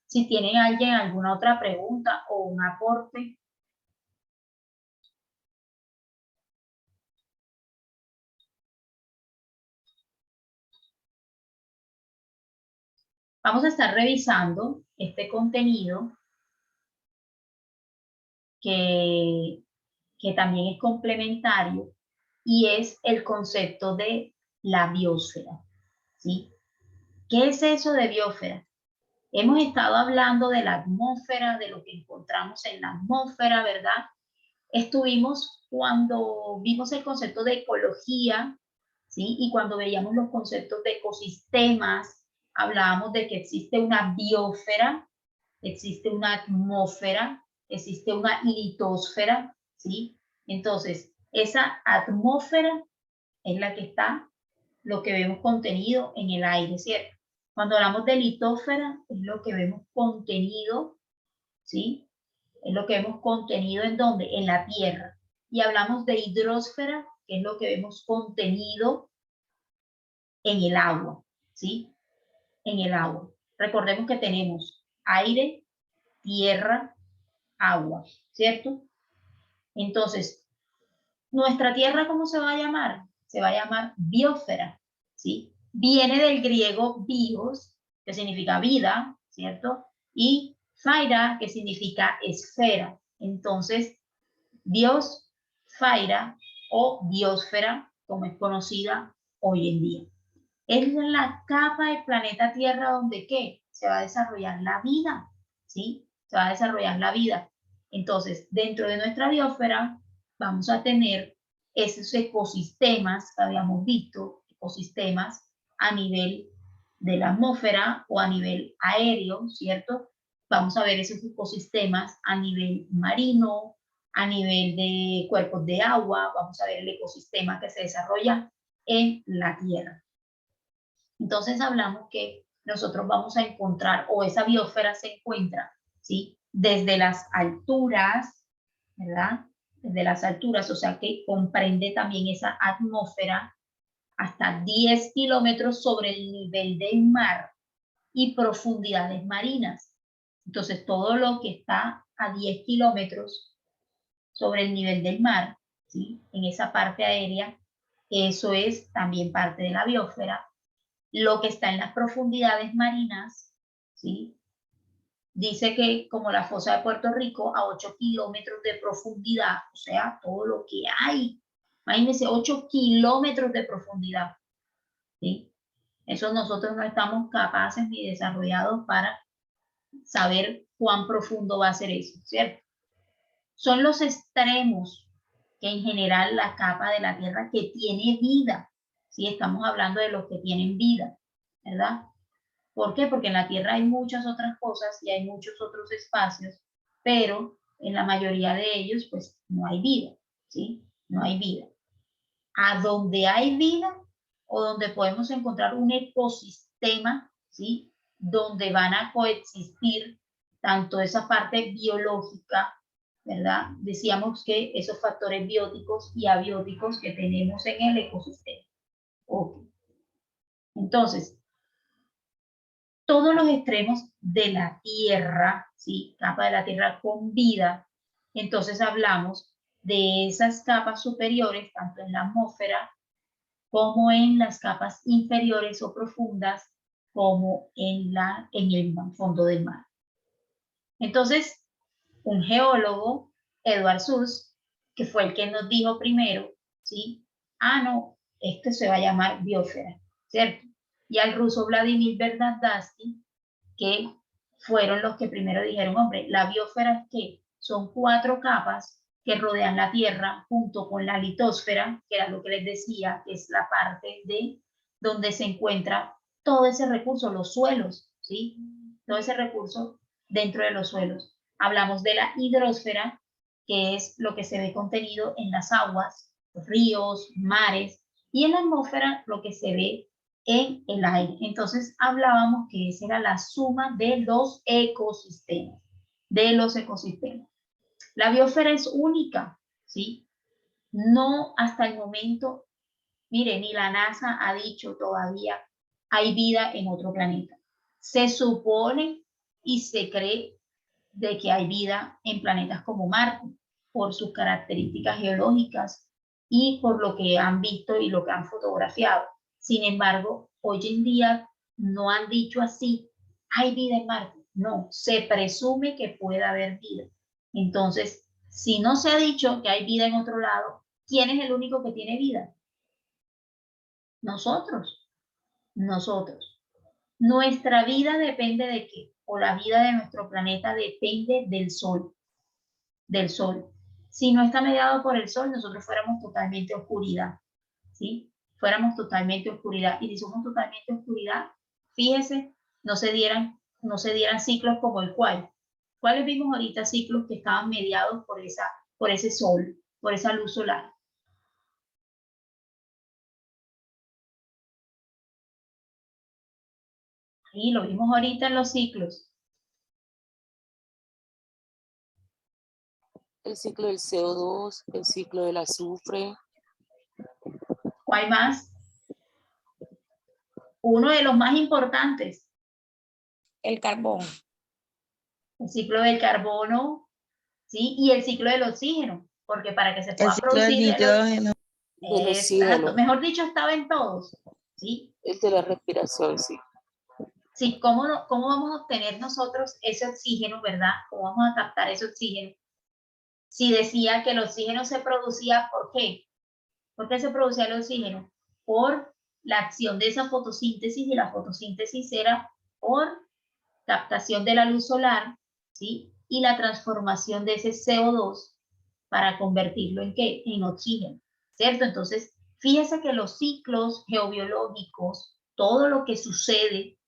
Si tienen alguien alguna otra pregunta o un aporte. Vamos a estar revisando este contenido que también es complementario y es el concepto de la biosfera, ¿sí? ¿Qué es eso de biosfera? Hemos estado hablando de la atmósfera, de lo que encontramos en la atmósfera, ¿verdad? Estuvimos cuando vimos el concepto de ecología, ¿sí? Y cuando veíamos los conceptos de ecosistemas, hablábamos de que existe una biosfera, existe una atmósfera, existe una litosfera, ¿sí? Entonces, esa atmósfera es la que está, lo que vemos contenido en el aire, ¿cierto? Cuando hablamos de litosfera, es lo que vemos contenido, ¿sí? Es lo que vemos contenido en dónde, en la tierra. Y hablamos de hidrosfera, que es lo que vemos contenido en el agua, ¿sí? En el agua. Recordemos que tenemos aire, tierra, agua, ¿cierto? Entonces, ¿nuestra tierra cómo se va a llamar? Se va a llamar biosfera, ¿sí? Viene del griego bios, que significa vida, ¿cierto? Y phaira, que significa esfera. Entonces, biosfera o biosfera, como es conocida hoy en día. Es la capa del planeta Tierra donde ¿qué? Se va a desarrollar la vida, ¿sí? Se va a desarrollar la vida. Entonces, dentro de nuestra biosfera vamos a tener esos ecosistemas que habíamos visto, ecosistemas a nivel de la atmósfera o a nivel aéreo, ¿cierto? Vamos a ver esos ecosistemas a nivel marino, a nivel de cuerpos de agua, vamos a ver el ecosistema que se desarrolla en la Tierra. Entonces hablamos que nosotros vamos a encontrar, o esa biosfera se encuentra, ¿sí? Desde las alturas, ¿verdad? Desde las alturas, o sea que comprende también esa atmósfera hasta 10 kilómetros sobre el nivel del mar y profundidades marinas. Entonces todo lo que está a 10 kilómetros sobre el nivel del mar, ¿sí? En esa parte aérea, eso es también parte de la biosfera. Lo que está en las profundidades marinas, ¿sí? Dice que como la fosa de Puerto Rico a 8 kilómetros de profundidad, o sea, todo lo que hay. Imagínense, 8 kilómetros de profundidad, ¿sí? Eso nosotros no estamos capaces ni desarrollados para saber cuán profundo va a ser eso, ¿cierto? Son los extremos que en general la capa de la Tierra que tiene vida, ¿sí? Estamos hablando de los que tienen vida, ¿verdad? ¿Por qué? Porque en la Tierra hay muchas otras cosas y hay muchos otros espacios, pero en la mayoría de ellos, pues, no hay vida, ¿sí? No hay vida. A donde hay vida o donde podemos encontrar un ecosistema, ¿sí? Donde van a coexistir tanto esa parte biológica, ¿verdad? Decíamos que esos factores bióticos y abióticos que tenemos en el ecosistema. Okay. Entonces, todos los extremos de la Tierra, ¿sí? Capa de la Tierra con vida, entonces hablamos de esas capas superiores, tanto en la atmósfera como en las capas inferiores o profundas, como en el fondo del mar. Entonces, un geólogo, Edward Suss, que fue el que nos dijo primero, ¿sí? No, esto se va a llamar biosfera, ¿cierto? Y al ruso Vladimir Vernadsky, que fueron los que primero dijeron, hombre, la biosfera es que son 4 capas que rodean la Tierra junto con la litosfera, que era lo que les decía, que es la parte de donde se encuentra todo ese recurso, los suelos, ¿sí? Todo ese recurso dentro de los suelos. Hablamos de la hidrosfera, que es lo que se ve contenido en las aguas, ríos, mares, y en la atmósfera lo que se ve en el aire. Entonces hablábamos que esa era la suma de los ecosistemas, La biosfera es única, ¿sí? No hasta el momento, mire, ni la NASA ha dicho todavía hay vida en otro planeta. Se supone y se cree de que hay vida en planetas como Marte, por sus características geológicas y por lo que han visto y lo que han fotografiado. Sin embargo, hoy en día no han dicho así, hay vida en Marte. No, se presume que puede haber vida. Entonces, si no se ha dicho que hay vida en otro lado, ¿quién es el único que tiene vida? Nosotros. Nuestra vida depende de qué, o la vida de nuestro planeta depende del Sol. Si no está mediado por el Sol, nosotros fuéramos totalmente oscuridad, ¿sí? Fuéramos totalmente oscuridad. Y si somos totalmente oscuridad, fíjese, no se dieran ciclos como el cual. ¿Cuáles vimos ahorita ciclos que estaban mediados por ese Sol, por esa luz solar? Y lo vimos ahorita en los ciclos. El ciclo del CO2, el ciclo del azufre. ¿Cuál más? Uno de los más importantes. El carbón. El ciclo del carbono, ¿sí? Y el ciclo del oxígeno, porque para que se pueda El ciclo del producir nitrógeno. Del exacto, oxígeno. mejor dicho, estaba en todos, ¿sí? El de la respiración, sí. Sí, ¿cómo vamos a obtener nosotros ese oxígeno, verdad? ¿Cómo vamos a captar ese oxígeno? Si decía que el oxígeno se producía, ¿por qué? ¿Por qué se producía el oxígeno? Por la acción de esa fotosíntesis, y la fotosíntesis era por captación de la luz solar, ¿sí? Y la transformación de ese CO2 para convertirlo en ¿qué? En oxígeno, ¿cierto? Entonces, fíjese que los ciclos geobiológicos, todo lo que sucede,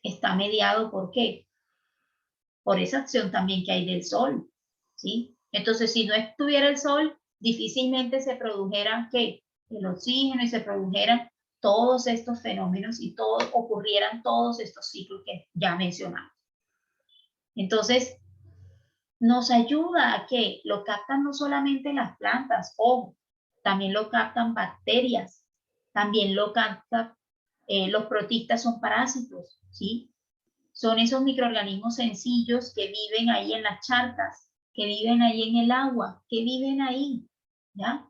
está mediado ¿por qué? Por esa acción también que hay del Sol, ¿sí? Entonces, si no estuviera el Sol, difícilmente se produjera ¿qué? El oxígeno, y se produjeran todos estos fenómenos y ocurrieran todos estos ciclos que ya mencionamos. Entonces, nos ayuda a que lo captan no solamente las plantas, ojo, también lo captan bacterias, también lo captan, los protistas son parásitos, ¿sí? Son esos microorganismos sencillos que viven ahí en las charcas, que viven ahí en el agua, que viven ahí, ¿ya?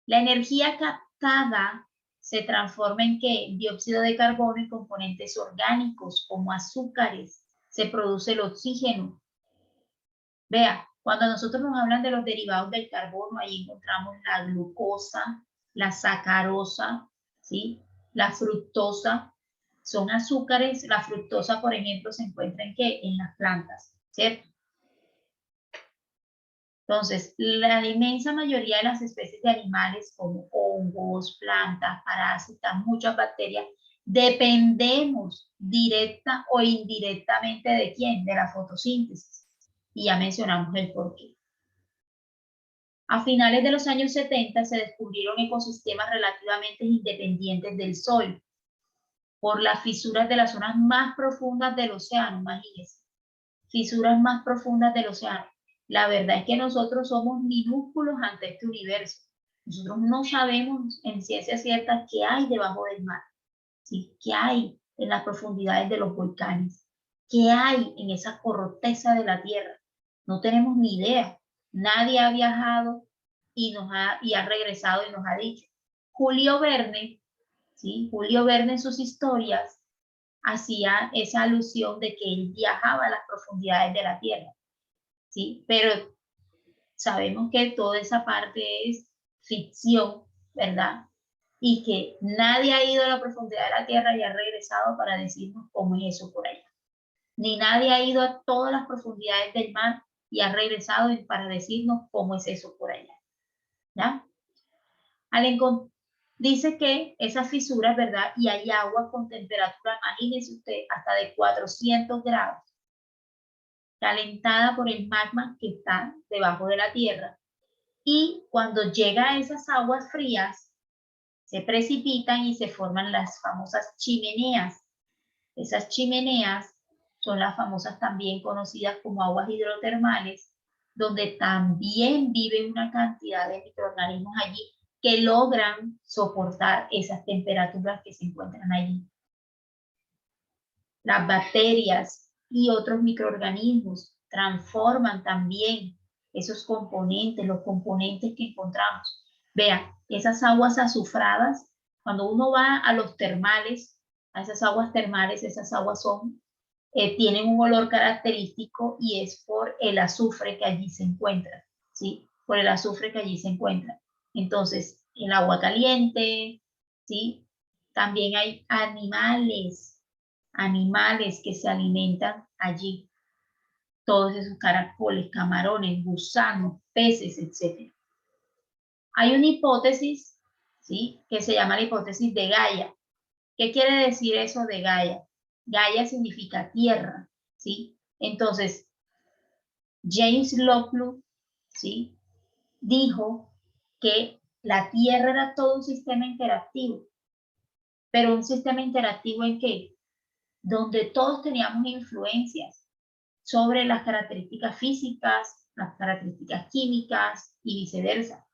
La energía captada, se transforma en ¿qué? Dióxido de carbono y componentes orgánicos como azúcares. Se produce el oxígeno. Vea, cuando nosotros nos hablan de los derivados del carbono, ahí encontramos la glucosa, la sacarosa, ¿sí? La fructosa. Son azúcares. La fructosa, por ejemplo, se encuentra ¿en qué? En las plantas, ¿cierto? Entonces, la inmensa mayoría de las especies de animales, como hongos, plantas, parásitos, muchas bacterias, dependemos directa o indirectamente ¿de quién? De la fotosíntesis. Y ya mencionamos el porqué. A finales de los años 70 se descubrieron ecosistemas relativamente independientes del Sol por las fisuras de las zonas más profundas del océano, imagínense. Fisuras más profundas del océano. La verdad es que nosotros somos minúsculos ante este universo. Nosotros no sabemos en ciencia cierta qué hay debajo del mar, ¿sí? ¿Qué hay en las profundidades de los volcanes? ¿Qué hay en esa corteza de la Tierra? No tenemos ni idea. Nadie ha viajado y ha regresado y nos ha dicho. Julio Verne, ¿sí? Julio Verne en sus historias hacía esa alusión de que él viajaba a las profundidades de la Tierra, ¿sí? Pero sabemos que toda esa parte es ficción, ¿verdad? Y que nadie ha ido a la profundidad de la Tierra y ha regresado para decirnos cómo es eso por allá. Ni nadie ha ido a todas las profundidades del mar y ha regresado para decirnos cómo es eso por allá, ¿ya? Dice que esas fisuras, ¿verdad? Y hay agua con temperatura, imagínense usted, hasta de 400 grados, calentada por el magma que está debajo de la Tierra. Y cuando llega a esas aguas frías, se precipitan y se forman las famosas chimeneas. Esas chimeneas son las famosas también conocidas como aguas hidrotermales, donde también vive una cantidad de microorganismos allí que logran soportar esas temperaturas que se encuentran allí. Las bacterias y otros microorganismos transforman también esos componentes, los componentes que encontramos. Vean, esas aguas azufradas, cuando uno va a los termales, a esas aguas termales, esas aguas tienen un olor característico y es por el azufre que allí se encuentra, ¿sí? Por el azufre que allí se encuentra. Entonces, el agua caliente, ¿sí? También hay animales que se alimentan allí. Todos esos caracoles, camarones, gusanos, peces, etc. Hay una hipótesis, ¿sí? Que se llama la hipótesis de Gaia. ¿Qué quiere decir eso de Gaia? Gaia significa tierra, ¿sí? Entonces, James Lockwood, ¿sí? Dijo que la Tierra era todo un sistema interactivo. ¿Pero un sistema interactivo en qué? Donde todos teníamos influencias sobre las características físicas, las características químicas y viceversa.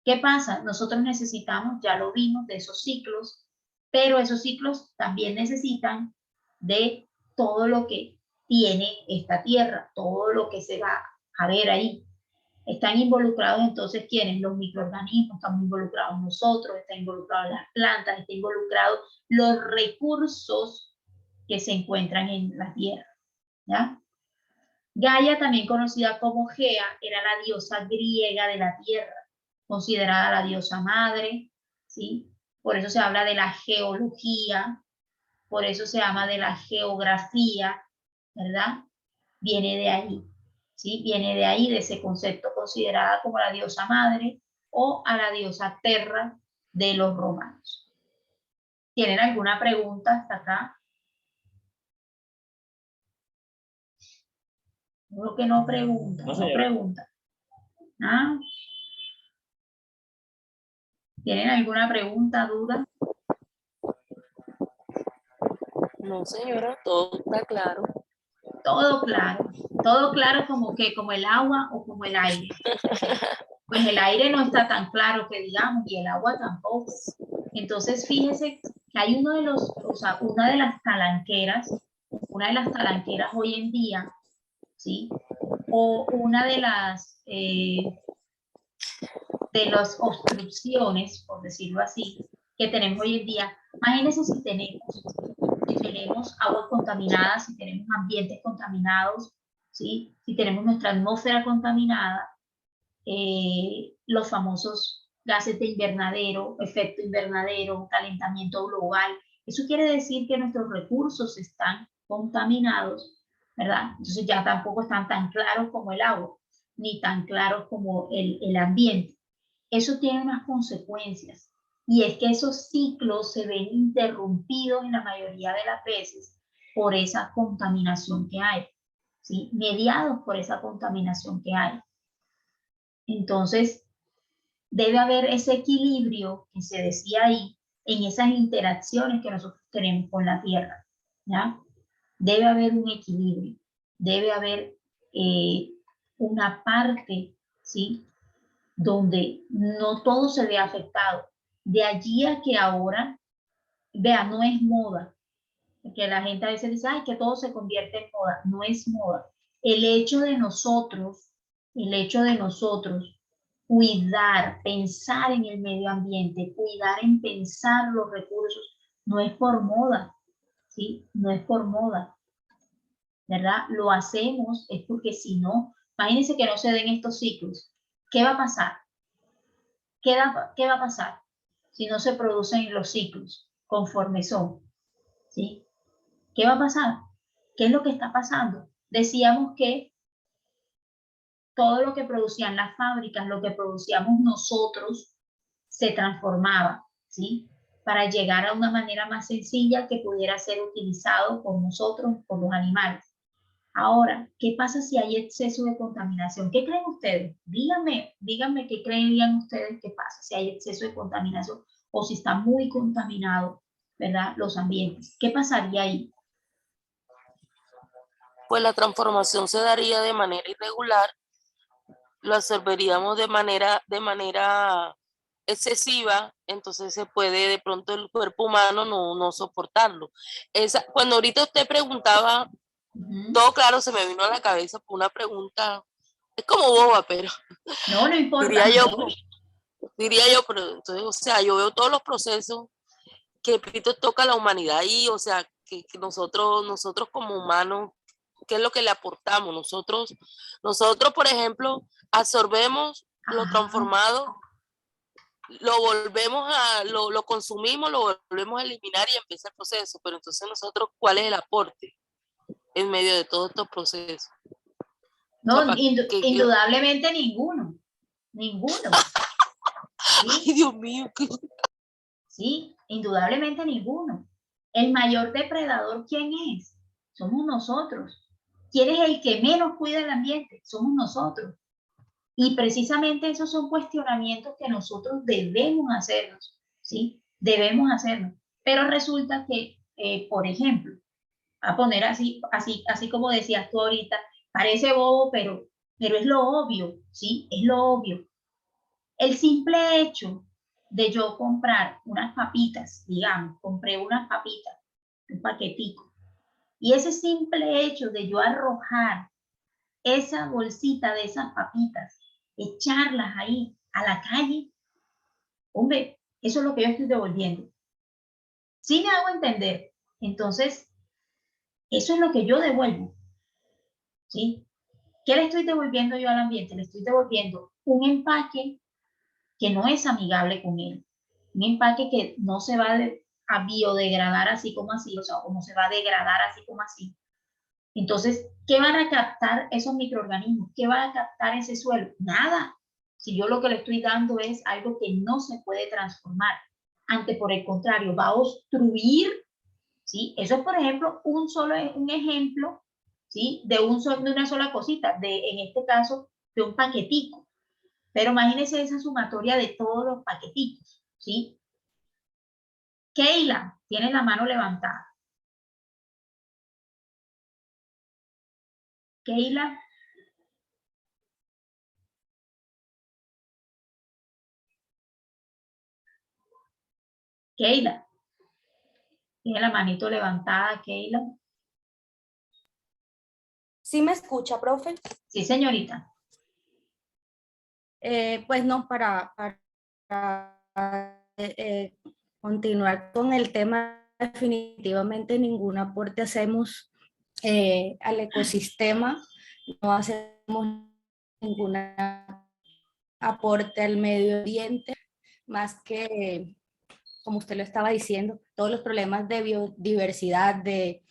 ¿Qué pasa? Nosotros necesitamos, ya lo vimos, de esos ciclos, pero esos ciclos también necesitan de todo lo que tiene esta tierra, todo lo que se va a ver ahí. Están involucrados entonces, ¿quiénes? Los microorganismos, estamos involucrados nosotros, están involucrados las plantas, están involucrados los recursos que se encuentran en la tierra, ¿ya? Gaia, también conocida como Gea, era la diosa griega de la tierra, considerada la diosa madre, ¿sí? Por eso se habla de la geología, por eso se llama de la geografía, ¿verdad? Viene de ahí, ¿sí? Viene de ahí, de ese concepto, considerada como la diosa madre o a la diosa Terra de los romanos. ¿Tienen alguna pregunta hasta acá? Creo que no pregunta, no pregunta. ¿Ah? ¿Tienen alguna pregunta, duda? No, señora, todo está claro. Todo claro como que, como el agua o como el aire. Pues el aire no está tan claro que digamos, y el agua tampoco. Entonces, fíjese que hay una de las talanqueras hoy en día, ¿sí? O una de las obstrucciones, por decirlo así, que tenemos hoy en día. Imagínense si tenemos aguas contaminadas, si tenemos ambientes contaminados, ¿sí? Si tenemos nuestra atmósfera contaminada, los famosos gases de invernadero, efecto invernadero, calentamiento global. Eso quiere decir que nuestros recursos están contaminados, ¿verdad? Entonces ya tampoco están tan claros como el agua, ni tan claros como el ambiente. Eso tiene unas consecuencias, y es que esos ciclos se ven interrumpidos en la mayoría de las veces por esa contaminación que hay, ¿sí? Mediados por esa contaminación que hay. Entonces, debe haber ese equilibrio que se decía ahí, en esas interacciones que nosotros tenemos con la Tierra, ¿ya? Debe haber un equilibrio, debe haber una parte, ¿sí? Donde no todo se ve afectado. De allí a que ahora, vea, no es moda, porque la gente a veces dice, ay, que todo se convierte en moda. No es moda. El hecho de nosotros cuidar, pensar en el medio ambiente, cuidar en pensar los recursos, no es por moda, ¿sí? No es por moda, ¿verdad? Lo hacemos es porque si no, imagínense que no se den estos ciclos. ¿Qué va a pasar? ¿Qué va a pasar si no se producen los ciclos conforme son? ¿Sí? ¿Qué va a pasar? ¿Qué es lo que está pasando? Decíamos que todo lo que producían las fábricas, lo que producíamos nosotros, se transformaba, ¿sí? Para llegar a una manera más sencilla que pudiera ser utilizado por nosotros, por los animales. Ahora, ¿qué pasa si hay exceso de contaminación? ¿Qué creen ustedes? Díganme qué creían ustedes que pasa si hay exceso de contaminación o si está muy contaminado, ¿verdad? Los ambientes. ¿Qué pasaría ahí? Pues la transformación se daría de manera irregular, lo absorberíamos de manera excesiva, entonces se puede de pronto el cuerpo humano no soportarlo. Cuando ahorita usted preguntaba, todo claro se me vino a la cabeza por una pregunta, es como boba, pero no importa. Diría yo, pero entonces, o sea, yo veo todos los procesos que Cristo toca a la humanidad y, o sea, que nosotros como humanos, ¿qué es lo que le aportamos? Nosotros, por ejemplo, absorbemos lo transformado, lo consumimos, lo volvemos a eliminar y empieza el proceso. Pero entonces nosotros, ¿cuál es el aporte en medio de todos estos procesos? No, O sea, indudablemente ninguno. ¿Sí? Ay, Dios mío. Sí, indudablemente ninguno. El mayor depredador, ¿quién es? Somos nosotros. ¿Quién es el que menos cuida el ambiente? Somos nosotros. Y precisamente esos son cuestionamientos que nosotros debemos hacernos, ¿sí? Debemos hacernos. Pero resulta que, por ejemplo, a poner así como decías tú ahorita, parece bobo, pero es lo obvio, ¿sí? Es lo obvio. El simple hecho de yo comprar unas papitas, digamos, compré unas papitas, un paquetico, y ese simple hecho de yo arrojar esa bolsita de esas papitas, echarlas ahí a la calle, hombre, eso es lo que yo estoy devolviendo. ¿Sí me hago entender? Entonces, eso es lo que yo devuelvo, ¿sí? ¿Qué le estoy devolviendo yo al ambiente? Le estoy devolviendo un empaque que no es amigable con él, un empaque que no se va a biodegradar así como así, o sea, como se va a degradar así como así. Entonces, ¿qué van a captar esos microorganismos? ¿Qué va a captar ese suelo? Nada. Si yo lo que le estoy dando es algo que no se puede transformar, ante por el contrario, va a obstruir, ¿sí? Eso es, por ejemplo, un ejemplo, ¿sí? De una sola cosita, en este caso, de un paquetico. Pero imagínense esa sumatoria de todos los paquetitos, ¿sí? Keila, tiene la mano levantada. Keila. Keila. Tiene la manito levantada, Keila. ¿Sí me escucha, profe? Sí, señorita. Pues no, para continuar con el tema, definitivamente ningún aporte hacemos al ecosistema, no hacemos ningún aporte al medio ambiente, más que, como usted lo estaba diciendo, todos los problemas de biodiversidad, de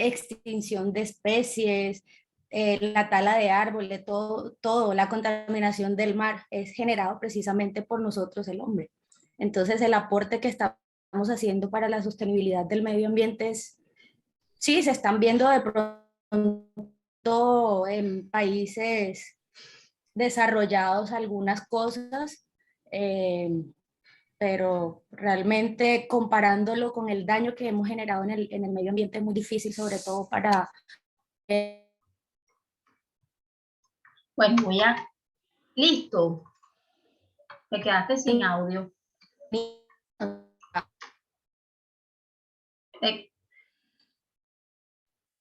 extinción de especies, la tala de árboles, todo, la contaminación del mar es generado precisamente por nosotros, el hombre. Entonces, el aporte que estamos haciendo para la sostenibilidad del medio ambiente es, sí, se están viendo de pronto en países desarrollados algunas cosas, pero realmente comparándolo con el daño que hemos generado en el medio ambiente es muy difícil, sobre todo para... Bueno, listo. Te quedaste sin audio.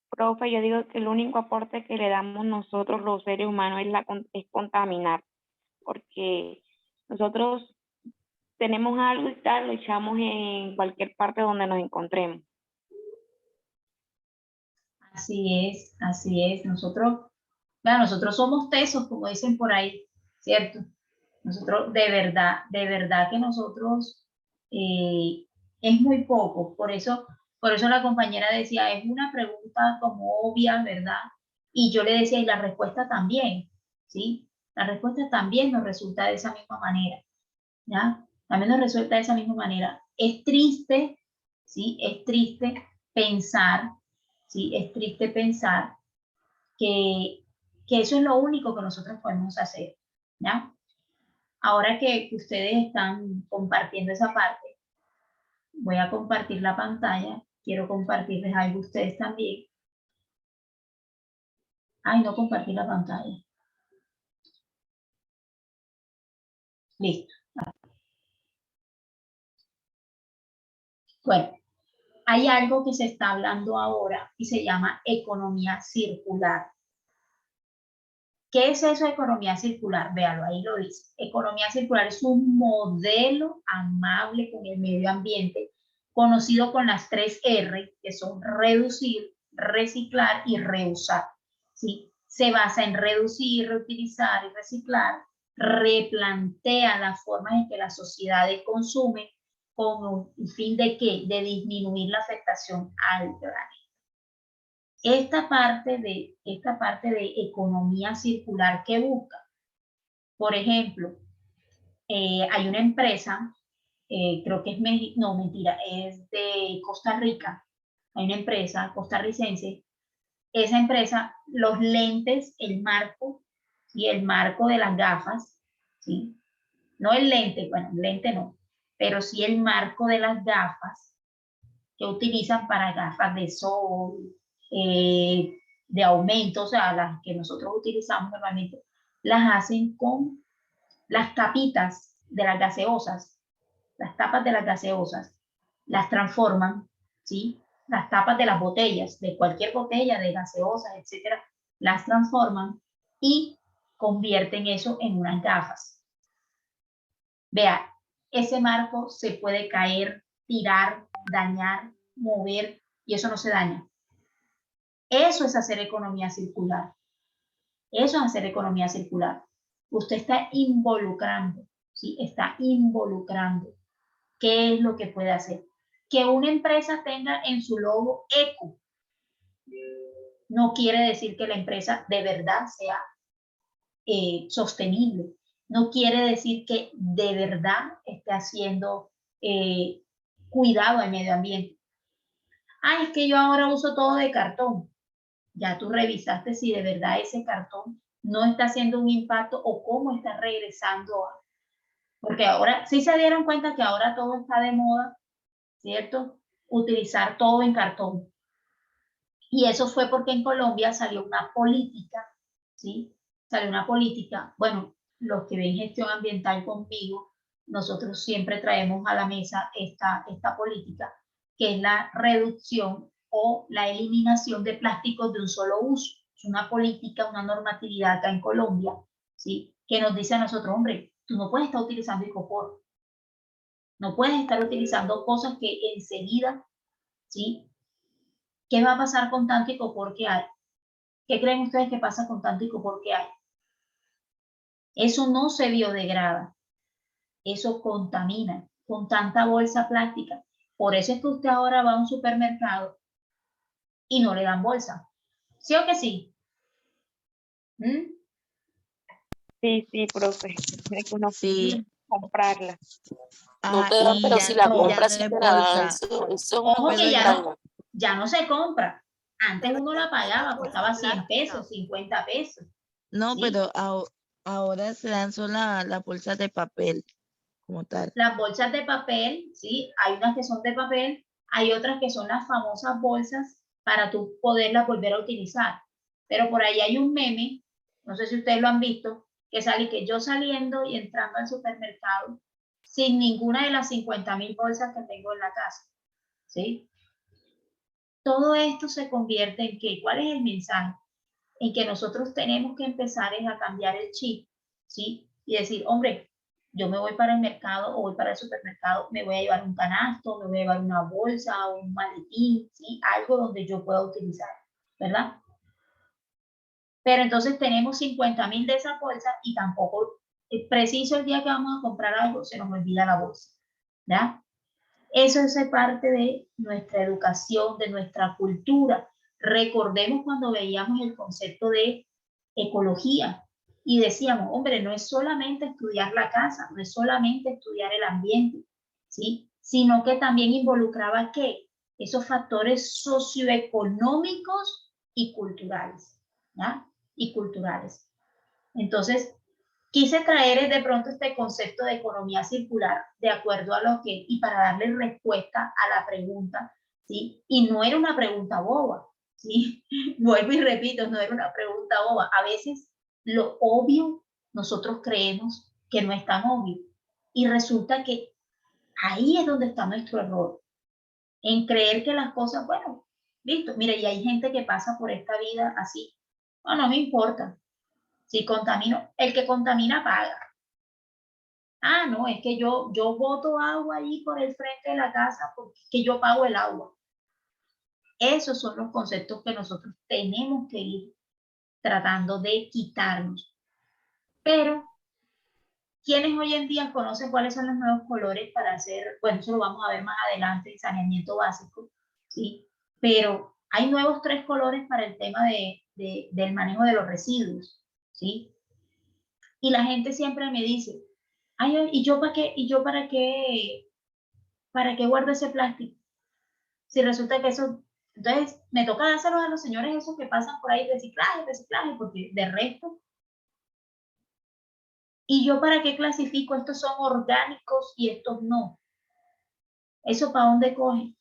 Profe, yo digo que el único aporte que le damos nosotros los seres humanos es contaminar, porque nosotros tenemos algo y tal, lo echamos en cualquier parte donde nos encontremos. Así es, así es. Nosotros somos tesos, como dicen por ahí, ¿cierto? Nosotros, de verdad que nosotros es muy poco. Por eso la compañera decía, es una pregunta como obvia, ¿verdad? Y yo le decía, y la respuesta también, ¿sí? La respuesta también nos resulta de esa misma manera, ¿ya? También nos resulta de esa misma manera. Es triste, ¿sí? Es triste pensar, ¿sí? Es triste pensar que eso es lo único que nosotros podemos hacer, ¿ya? Ahora que ustedes están compartiendo esa parte, voy a compartir la pantalla. Quiero compartirles algo a ustedes también. Ay, no compartí la pantalla. Listo. Bueno, hay algo que se está hablando ahora y se llama economía circular. ¿Qué es eso de economía circular? Véalo, ahí lo dice. Economía circular es un modelo amable con el medio ambiente, conocido con las 3 R, que son reducir, reciclar y reusar. ¿Sí? Se basa en reducir, reutilizar y reciclar, replantea las formas en que las sociedades consumen con el fin de ¿qué? De disminuir la afectación al planeta. Esta parte de economía circular que busca, por ejemplo, hay una empresa, creo que es México, no, mentira, es de Costa Rica, hay una empresa costarricense, esa empresa, los lentes, el marco, y el marco de las gafas, ¿sí? No el lente, bueno, el lente no, pero sí el marco de las gafas que utilizan para gafas de sol, de aumento, o sea, las que nosotros utilizamos normalmente, las hacen con las tapitas de las gaseosas, las tapas de las gaseosas, las transforman, ¿sí? Las tapas de las botellas, de cualquier botella, de gaseosas, etcétera, las transforman y convierten eso en unas gafas. Vea, ese marco se puede caer, tirar, dañar, mover, y eso no se daña. Eso es hacer economía circular. Eso es hacer economía circular. Usted está involucrando, ¿sí? Está involucrando. ¿Qué es lo que puede hacer? Que una empresa tenga en su logo eco no quiere decir que la empresa de verdad sea sostenible. No quiere decir que de verdad esté haciendo cuidado al medio ambiente. Ay, es que yo ahora uso todo de cartón. Ya tú revisaste si de verdad ese cartón no está haciendo un impacto o cómo está regresando. Porque ahora sí se dieron cuenta que ahora todo está de moda, ¿cierto? Utilizar todo en cartón. Y eso fue porque en Colombia salió una política, ¿sí? Salió una política, bueno, los que ven gestión ambiental conmigo, nosotros siempre traemos a la mesa esta política, que es la reducción o la eliminación de plásticos de un solo uso. Es una política, una normatividad acá en Colombia, ¿sí? Que nos dice a nosotros, hombre, tú no puedes estar utilizando icopor. No puedes estar utilizando cosas que enseguida, ¿sí? ¿Qué va a pasar con tanto icopor que hay? ¿Qué creen ustedes que pasa con tanto icopor que hay? Eso no se biodegrada, eso contamina con tanta bolsa plástica. Por eso es que usted ahora va a un supermercado y no le dan bolsa. ¿Sí o que sí? ¿Mm? Sí, profe. Tiene que uno Sí. comprarla. No Ah, te dan, pero si la y ya compras no sí es te la dan. bolsa. Eso es una Ojo que Pero ya no se compra. Antes uno la pagaba, costaba 100 pesos, 50 pesos. no, ¿Sí? pero ahora se dan solo las bolsas de papel como tal. Las bolsas de papel, ¿sí? Hay unas que son de papel, hay otras que son las famosas bolsas para tú poderlas volver a utilizar. Pero por ahí hay un meme, no sé si ustedes lo han visto, que sale que yo saliendo y entrando al supermercado sin ninguna de las 50.000 bolsas que tengo en la casa, ¿sí? Todo esto se convierte en que, ¿cuál es el mensaje? En que nosotros tenemos que empezar a cambiar el chip, ¿sí? Y decir, hombre, yo me voy para el mercado o voy para el supermercado, me voy a llevar un canasto, me voy a llevar una bolsa, un maletín, ¿sí? Algo donde yo pueda utilizar, ¿verdad? Pero entonces tenemos 50.000 de esa bolsa y tampoco, preciso el día que vamos a comprar algo, se nos olvida la bolsa, ¿ya? Eso es parte de nuestra educación, de nuestra cultura. Recordemos cuando veíamos el concepto de ecología y decíamos, hombre, no es solamente estudiar la casa, no es solamente estudiar el ambiente, ¿sí? Sino que también involucraba ¿qué? Esos factores socioeconómicos y culturales, ¿ya? Y culturales. Entonces, quise traer de pronto este concepto de economía circular de acuerdo a lo que, y para darle respuesta a la pregunta, ¿sí? Y no era una pregunta boba, ¿sí? Vuelvo y repito, no era una pregunta boba. A veces lo obvio nosotros creemos que no es tan obvio y resulta que ahí es donde está nuestro error, en creer que las cosas, bueno, listo, mira, y hay gente que pasa por esta vida así, no, no me importa, si contamino, el que contamina paga. Ah, no, es que yo boto agua ahí por el frente de la casa porque es que yo pago el agua. Esos son los conceptos que nosotros tenemos que ir tratando de quitarnos. Pero, ¿quiénes hoy en día conocen cuáles son los nuevos colores para hacer? Bueno, eso lo vamos a ver más adelante en saneamiento básico, ¿sí? Pero hay nuevos 3 colores para el tema del manejo de los residuos, ¿sí? Y la gente siempre me dice, ay, ¿y yo para qué? ¿Y yo para qué? ¿Para qué guardo ese plástico? Si resulta que eso, entonces me toca dárselos a los señores esos que pasan por ahí, reciclaje, reciclaje, porque de resto, ¿y yo para qué clasifico? Estos son orgánicos y estos no. ¿Eso para dónde coge?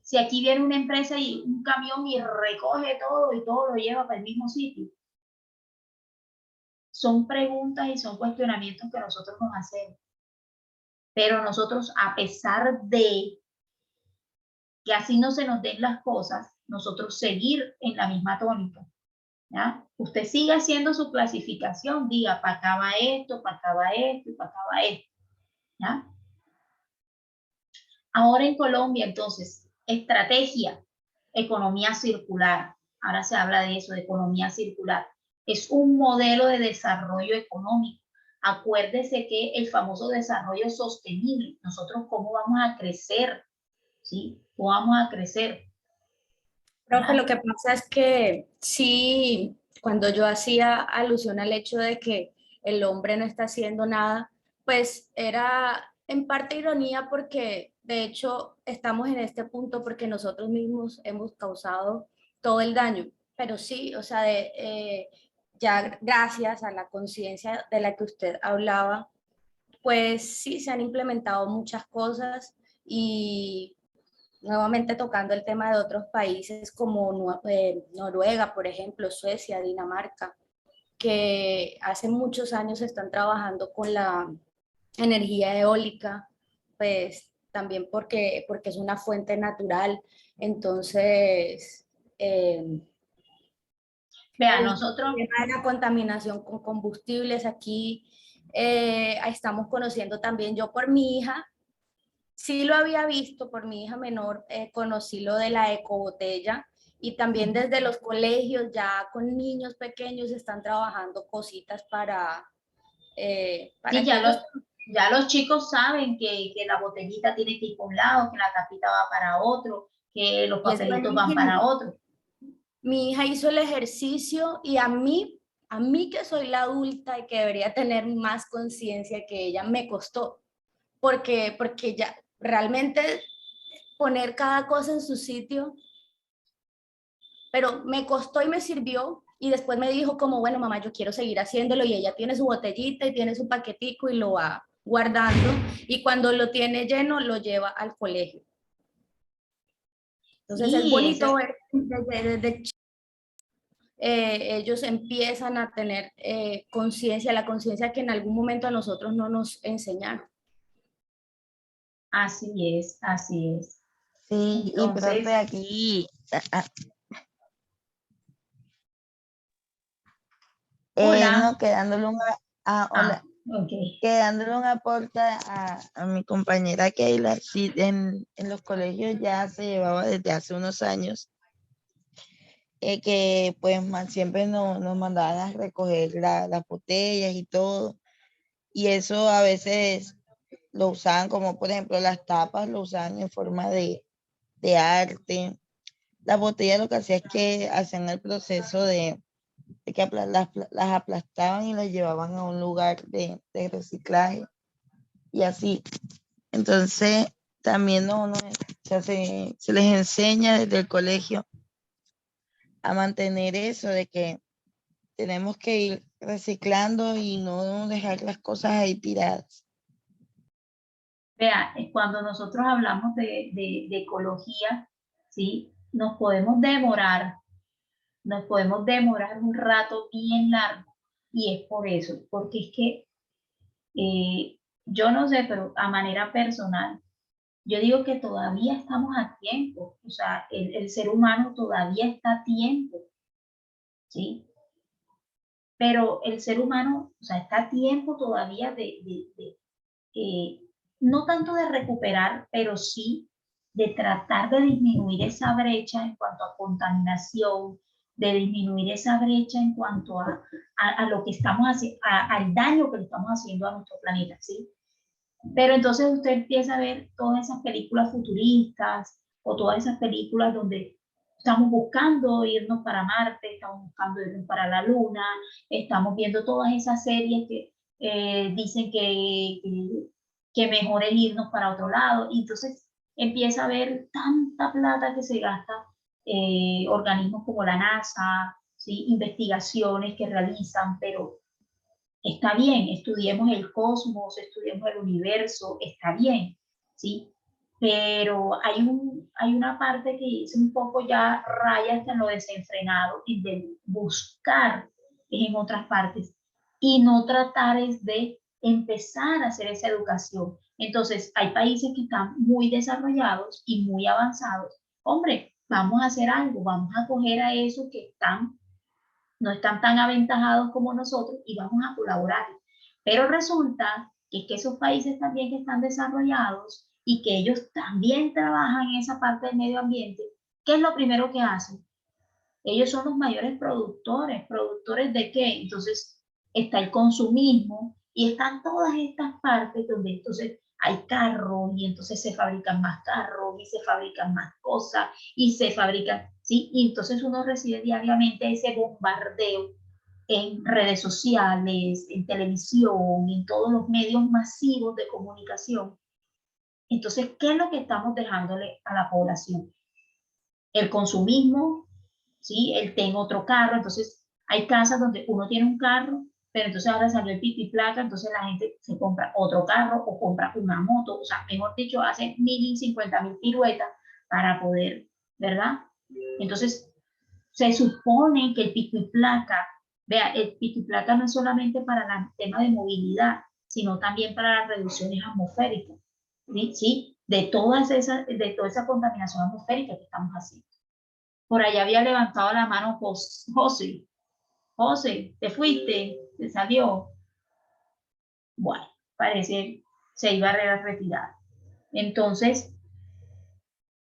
Si aquí viene una empresa y un camión y recoge todo y todo lo lleva para el mismo sitio. Son preguntas y son cuestionamientos que nosotros nos hacemos. Pero nosotros, a pesar de que así no se nos den las cosas, nosotros seguir en la misma tónica. ¿Ya? Usted sigue haciendo su clasificación, diga, para acá va esto, para acá va esto y para acá va esto. ¿Ya? Ahora en Colombia, entonces, estrategia, economía circular. Ahora se habla de eso, de economía circular. Es un modelo de desarrollo económico. Acuérdese que el famoso desarrollo sostenible, nosotros cómo vamos a crecer, ¿sí? ¿Cómo vamos a crecer? Profe, lo que pasa es que sí, cuando yo hacía alusión al hecho de que el hombre no está haciendo nada, pues era en parte ironía porque de hecho estamos en este punto porque nosotros mismos hemos causado todo el daño. Pero sí, o sea, ya gracias a la conciencia de la que usted hablaba, pues sí se han implementado muchas cosas y nuevamente tocando el tema de otros países como Noruega, por ejemplo, Suecia, Dinamarca, que hace muchos años están trabajando con la energía eólica, pues también porque es una fuente natural. Entonces, Vea, el nosotros, tema de la contaminación con combustibles aquí, estamos conociendo también, yo por mi hija, sí lo había visto por mi hija menor, conocí lo de la ecobotella y también desde los colegios ya con niños pequeños están trabajando cositas para Sí, que ya ellos... ya los chicos saben que la botellita tiene que ir por un lado, que la tapita va para otro, que los Y es papelitos van para buenísimo. otro. Mi hija hizo el ejercicio y a mí que soy la adulta y que debería tener más conciencia que ella, me costó, porque ya realmente poner cada cosa en su sitio, pero me costó y me sirvió. Y después me dijo como, bueno, mamá, yo quiero seguir haciéndolo, y ella tiene su botellita y tiene su paquetico y lo va guardando, y cuando lo tiene lleno lo lleva al colegio. Entonces es bonito ver desde ellos empiezan a tener conciencia, la conciencia que en algún momento a nosotros no nos enseñaron. Así es, así es. Sí, y profe, Entonces, aquí hola. no, quedándole hola, Ok. quedándole un aporte a mi compañera Keila, sí, en los colegios ya se llevaba desde hace unos años que pues siempre nos mandaban a recoger las botellas y todo, y eso a veces lo usaban como, por ejemplo, las tapas lo usaban en forma de arte. Las botellas lo que hacía es que hacían el proceso de que las aplastaban y las llevaban a un lugar de reciclaje y así. Entonces, también o sea, se les enseña desde el colegio a mantener eso de que tenemos que ir reciclando y no dejar las cosas ahí tiradas. Vea, cuando nosotros hablamos de ecología, ¿sí? Nos podemos demorar un rato bien largo, y es por eso, porque es que yo no sé, pero a manera personal, yo digo que todavía estamos a tiempo, o sea, el ser humano todavía está a tiempo, ¿sí? Pero el ser humano, o sea, está a tiempo todavía no tanto de recuperar, pero sí de tratar de disminuir esa brecha en cuanto a contaminación, de disminuir esa brecha en cuanto a lo que estamos haciendo, al daño que le estamos haciendo a nuestro planeta, ¿sí? Pero entonces usted empieza a ver todas esas películas futuristas o todas esas películas donde estamos buscando irnos para Marte, estamos buscando irnos para la Luna, estamos viendo todas esas series que dicen que mejor es irnos para otro lado. Y entonces empieza a ver tanta plata que se gasta, organismos como la NASA, ¿sí? Investigaciones que realizan, pero está bien, estudiemos el cosmos, estudiemos el universo, está bien, ¿sí? Pero hay una parte que es un poco ya raya hasta en lo desenfrenado y de buscar en otras partes y no tratar es de empezar a hacer esa educación. Entonces, hay países que están muy desarrollados y muy avanzados. Hombre, vamos a hacer algo, vamos a coger a esos que no están tan aventajados como nosotros y vamos a colaborar. Pero resulta que esos países también que están desarrollados y que ellos también trabajan en esa parte del medio ambiente, ¿qué es lo primero que hacen? Ellos son los mayores productores. ¿Productores de qué? Entonces está el consumismo y están todas estas partes donde entonces hay carros y entonces se fabrican más carros y se fabrican más cosas y se fabrican, ¿sí? Y entonces uno recibe diariamente ese bombardeo en redes sociales, en televisión, en todos los medios masivos de comunicación. Entonces, ¿qué es lo que estamos dejándole a la población? El consumismo, ¿sí? El tengo otro carro, entonces hay casas donde uno tiene un carro, pero entonces ahora salió el pico y placa, entonces la gente se compra otro carro o compra una moto, o sea, mejor dicho, hace 1050.000 piruetas para poder, ¿verdad? Entonces, se supone que el pico y placa, vea, el pico y placa no es solamente para el tema de movilidad, sino también para las reducciones atmosféricas, ¿sí? ¿Sí? De toda esa contaminación atmosférica que estamos haciendo. Por allá había levantado la mano José. José, te fuiste, te salió. Bueno, parece se iba a retirar. Entonces,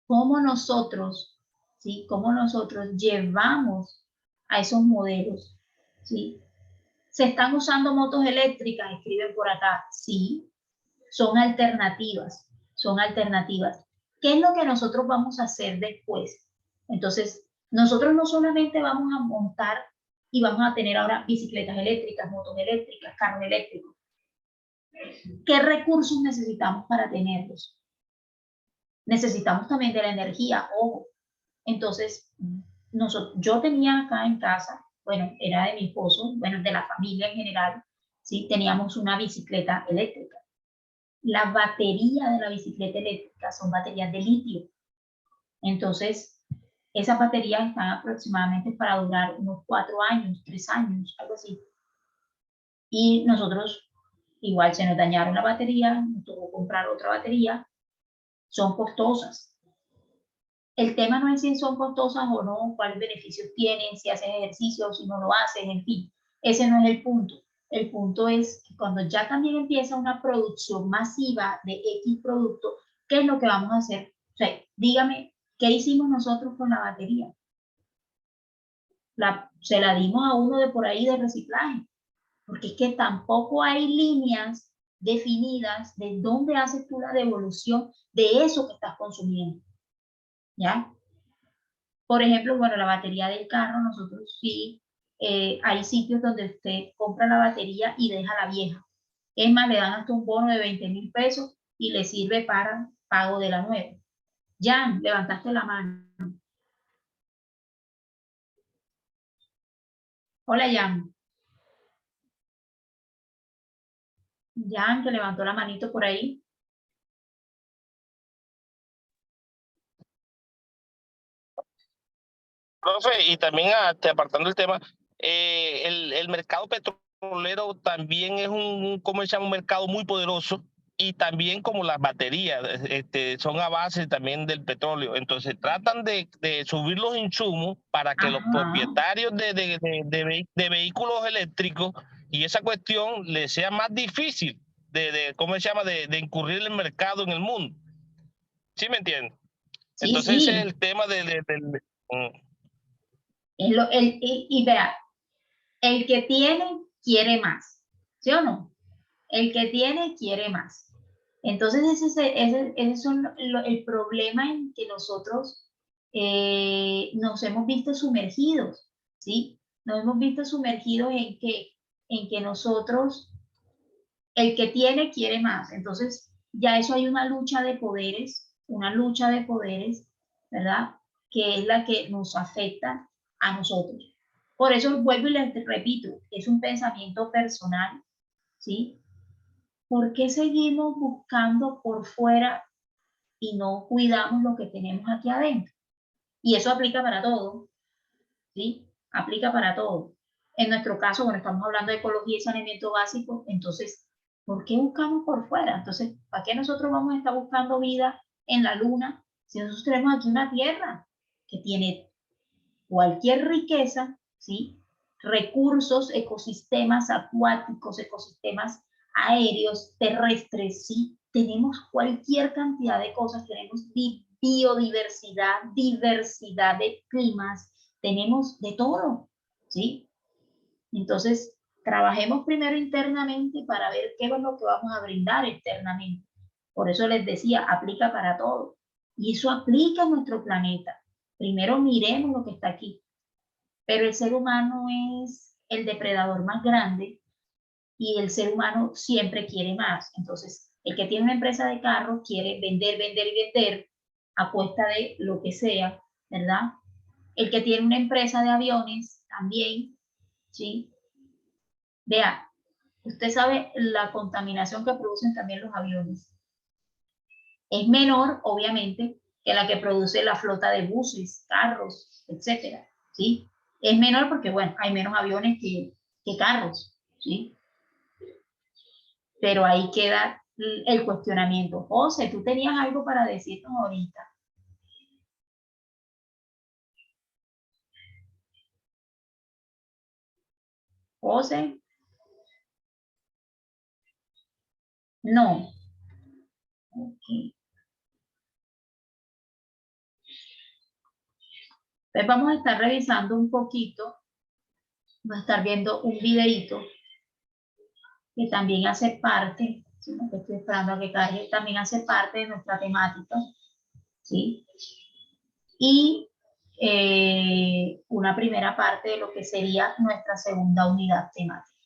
¿cómo nosotros, ¿sí? ¿Cómo nosotros llevamos a esos modelos? ¿Sí? ¿Se están usando motos eléctricas? Escriben por acá. Sí, son alternativas, son alternativas. ¿Qué es lo que nosotros vamos a hacer después? Entonces, nosotros no solamente vamos a montar y vamos a tener ahora bicicletas eléctricas, motos eléctricas, carros eléctricos. ¿Qué recursos necesitamos para tenerlos? Necesitamos también de la energía, ojo. Entonces, yo tenía acá en casa, bueno, era de mi esposo, bueno, de la familia en general, ¿sí? Teníamos una bicicleta eléctrica. La batería de la bicicleta eléctrica son baterías de litio. Entonces, esas baterías están aproximadamente para durar unos 4 años, 3 años, algo así. Y nosotros, igual se nos dañaron la batería, nos tocó comprar otra batería, son costosas. El tema no es si son costosas o no, cuáles beneficios tienen, si haces ejercicio o si no lo haces, en fin, ese no es el punto. El punto es que cuando ya también empieza una producción masiva de X producto, ¿qué es lo que vamos a hacer? O sea, dígame, ¿qué hicimos nosotros con la batería? Se la dimos a uno de por ahí de reciclaje, porque es que tampoco hay líneas definidas de dónde haces tú la devolución de eso que estás consumiendo. ¿Ya? Por ejemplo, bueno, la batería del carro, nosotros sí, hay sitios donde usted compra la batería y deja la vieja. Es más, le dan hasta un bono de 20.000 pesos y le sirve para pago de la nueva. Jan, levantaste la mano. Hola, Jan. Jan, que levantó la manito por ahí. Profe, y también apartando el tema, el mercado petrolero también es ¿cómo se llama? Un mercado muy poderoso, y también como las baterías son a base también del petróleo. Entonces tratan de subir los insumos para que los propietarios de vehículos eléctricos y esa cuestión les sea más difícil ¿cómo se llama? De incurrir en el mercado en el mundo. ¿Sí me entienden? Sí, Entonces sí. ese es el tema Y vea, el que tiene quiere más, ¿sí o no? El que tiene quiere más. Entonces ese es el problema en que nosotros nos hemos visto sumergidos, ¿sí? Nos hemos visto sumergidos en que nosotros, el que tiene quiere más. Entonces ya eso hay una lucha de poderes, ¿verdad? Que es la que nos afecta a nosotros. Por eso vuelvo y les repito, es un pensamiento personal, ¿sí? ¿Por qué seguimos buscando por fuera y no cuidamos lo que tenemos aquí adentro? Y eso aplica para todo, ¿sí? Aplica para todo. En nuestro caso, bueno, estamos hablando de ecología y saneamiento básico, entonces, ¿por qué buscamos por fuera? Entonces, ¿para qué nosotros vamos a estar buscando vida en la luna si nosotros tenemos aquí una tierra que tiene cualquier riqueza, ¿sí? Recursos, ecosistemas acuáticos, ecosistemas aéreos, terrestres, ¿sí? Tenemos cualquier cantidad de cosas, tenemos biodiversidad, diversidad de climas, tenemos de todo, ¿sí? Entonces, trabajemos primero internamente para ver qué es lo que vamos a brindar externamente. Por eso les decía, aplica para todo. Y eso aplica a nuestro planeta. Primero miremos lo que está aquí. Pero el ser humano es el depredador más grande y el ser humano siempre quiere más. Entonces, el que tiene una empresa de carros quiere vender, vender y vender a costa de lo que sea, ¿verdad? El que tiene una empresa de aviones también, ¿sí? Vea, usted sabe la contaminación que producen también los aviones. Es menor, obviamente, que la que produce la flota de buses, carros, etcétera, ¿sí? Es menor porque, bueno, hay menos aviones que carros, ¿sí? Pero ahí queda el cuestionamiento. José, tú tenías algo para decirnos ahorita. José, no. Okay. Entonces vamos a estar revisando un poquito, vamos a estar viendo un videito que también hace parte, sino que estoy esperando a que cargue, también hace parte de nuestra temática, ¿sí? Y una primera parte de lo que sería nuestra segunda unidad temática.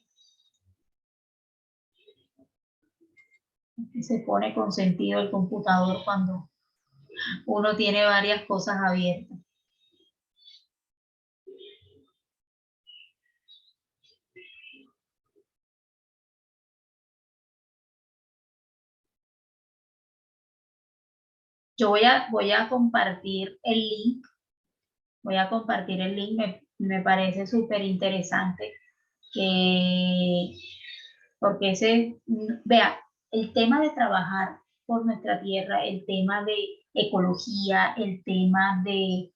Se pone con sentido el computador cuando uno tiene varias cosas abiertas. Yo voy a compartir el link. Voy a compartir el link. Me parece súper interesante porque vea, el tema de trabajar por nuestra tierra, el tema de ecología, el tema de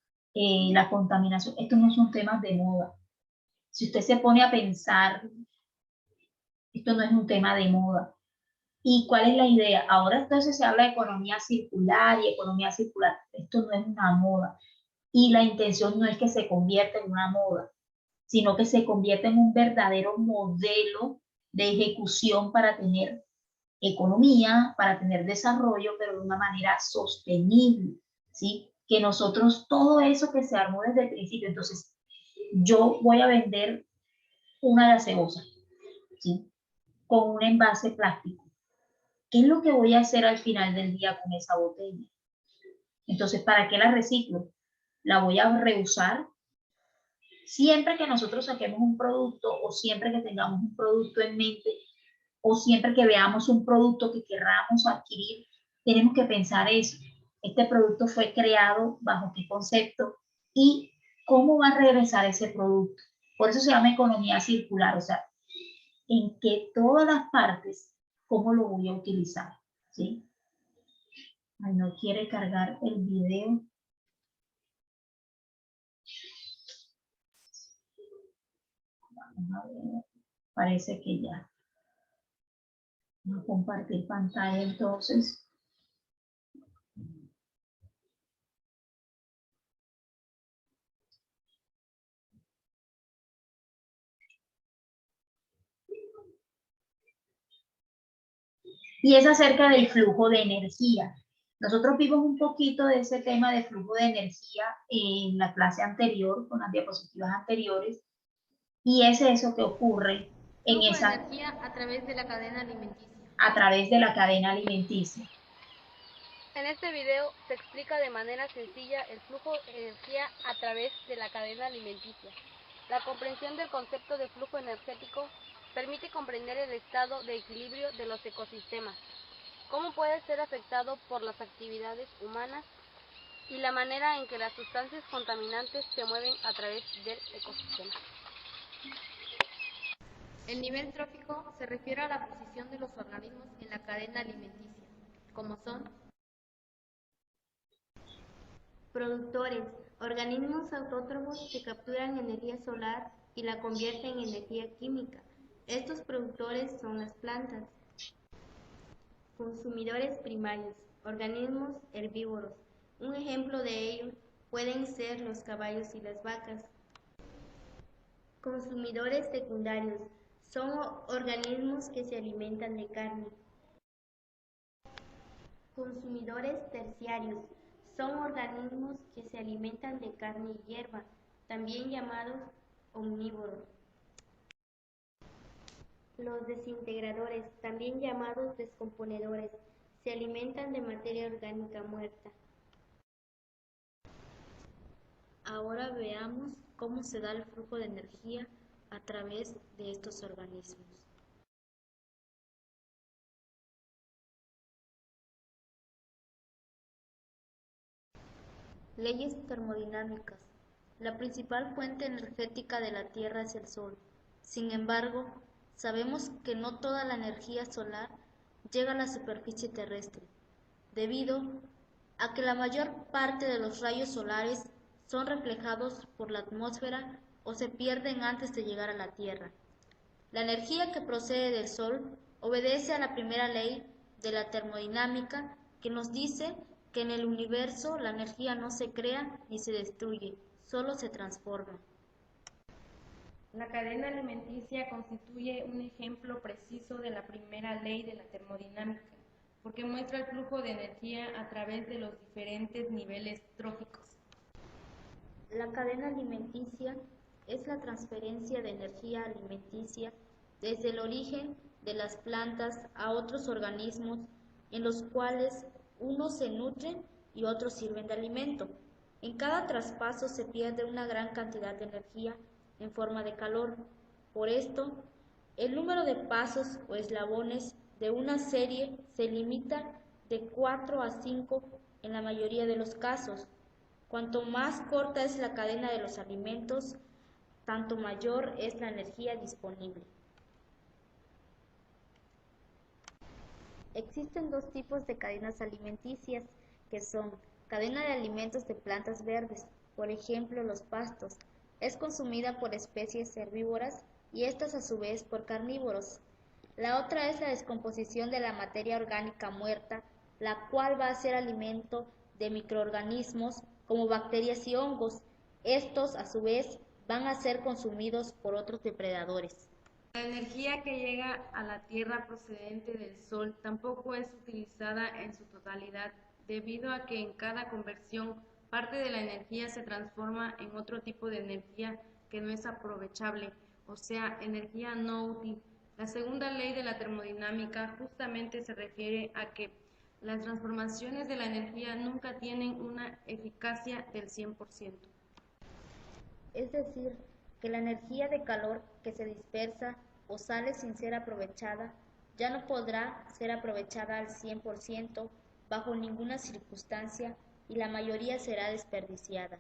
la contaminación, estos no son temas de moda. Si usted se pone a pensar, esto no es un tema de moda. ¿Y cuál es la idea? Ahora entonces se habla de economía circular y economía circular. Esto no es una moda. Y la intención no es que se convierta en una moda, sino que se convierta en un verdadero modelo de ejecución para tener economía, para tener desarrollo, pero de una manera sostenible, ¿sí? Que nosotros, todo eso que se armó desde el principio, entonces, yo voy a vender una gaseosa, ¿sí? Con un envase plástico. ¿Qué es lo que voy a hacer al final del día con esa botella? Entonces, ¿para qué la reciclo? ¿La voy a reusar? Siempre que nosotros saquemos un producto o siempre que tengamos un producto en mente o siempre que veamos un producto que querramos adquirir, tenemos que pensar eso. Este producto fue creado bajo qué concepto y cómo va a regresar ese producto. Por eso se llama economía circular, o sea, en que todas las partes, cómo lo voy a utilizar, ¿sí? Ay, no quiere cargar el video. Vamos a ver, parece que ya. Vamos a compartir pantalla entonces. Y es acerca del flujo de energía. Nosotros vimos un poquito de ese tema de flujo de energía en la clase anterior, con las diapositivas anteriores, y es eso que ocurre en Flujo esa, de energía a través de la cadena alimenticia. a través de la cadena alimenticia. En este video se explica de manera sencilla el flujo de energía a través de la cadena alimenticia. La comprensión del concepto de flujo energético permite comprender el estado de equilibrio de los ecosistemas, cómo puede ser afectado por las actividades humanas y la manera en que las sustancias contaminantes se mueven a través del ecosistema. El nivel trófico se refiere a la posición de los organismos en la cadena alimenticia, como son productores, organismos autótrofos que capturan energía solar y la convierten en energía química. Estos productores son las plantas. Consumidores primarios, organismos herbívoros. Un ejemplo de ellos pueden ser los caballos y las vacas. Consumidores secundarios, son organismos que se alimentan de carne. Consumidores terciarios, son organismos que se alimentan de carne y hierba, también llamados omnívoros. Los desintegradores, también llamados descomponedores, se alimentan de materia orgánica muerta. Ahora veamos cómo se da el flujo de energía a través de estos organismos. Leyes termodinámicas. La principal fuente energética de la Tierra es el Sol. Sin embargo, sabemos que no toda la energía solar llega a la superficie terrestre, debido a que la mayor parte de los rayos solares son reflejados por la atmósfera o se pierden antes de llegar a la Tierra. La energía que procede del Sol obedece a la primera ley de la termodinámica, que nos dice que en el universo la energía no se crea ni se destruye, solo se transforma. La cadena alimenticia constituye un ejemplo preciso de la primera ley de la termodinámica, porque muestra el flujo de energía a través de los diferentes niveles tróficos. La cadena alimenticia es la transferencia de energía alimenticia desde el origen de las plantas a otros organismos en los cuales unos se nutren y otros sirven de alimento. En cada traspaso se pierde una gran cantidad de energía en forma de calor. Por esto, el número de pasos o eslabones de una serie se limita de 4 a 5 en la mayoría de los casos. Cuanto más corta es la cadena de los alimentos, tanto mayor es la energía disponible. Existen dos tipos de cadenas alimenticias, que son cadena de alimentos de plantas verdes, por ejemplo los pastos. Es consumida por especies herbívoras y estas a su vez por carnívoros. La otra es la descomposición de la materia orgánica muerta, la cual va a ser alimento de microorganismos como bacterias y hongos. Estos a su vez van a ser consumidos por otros depredadores. La energía que llega a la Tierra procedente del Sol tampoco es utilizada en su totalidad, debido a que en cada conversión parte de la energía se transforma en otro tipo de energía que no es aprovechable, o sea, energía no útil. La segunda ley de la termodinámica justamente se refiere a que las transformaciones de la energía nunca tienen una eficacia del 100%. Es decir, que la energía de calor que se dispersa o sale sin ser aprovechada ya no podrá ser aprovechada al 100% bajo ninguna circunstancia y la mayoría será desperdiciada.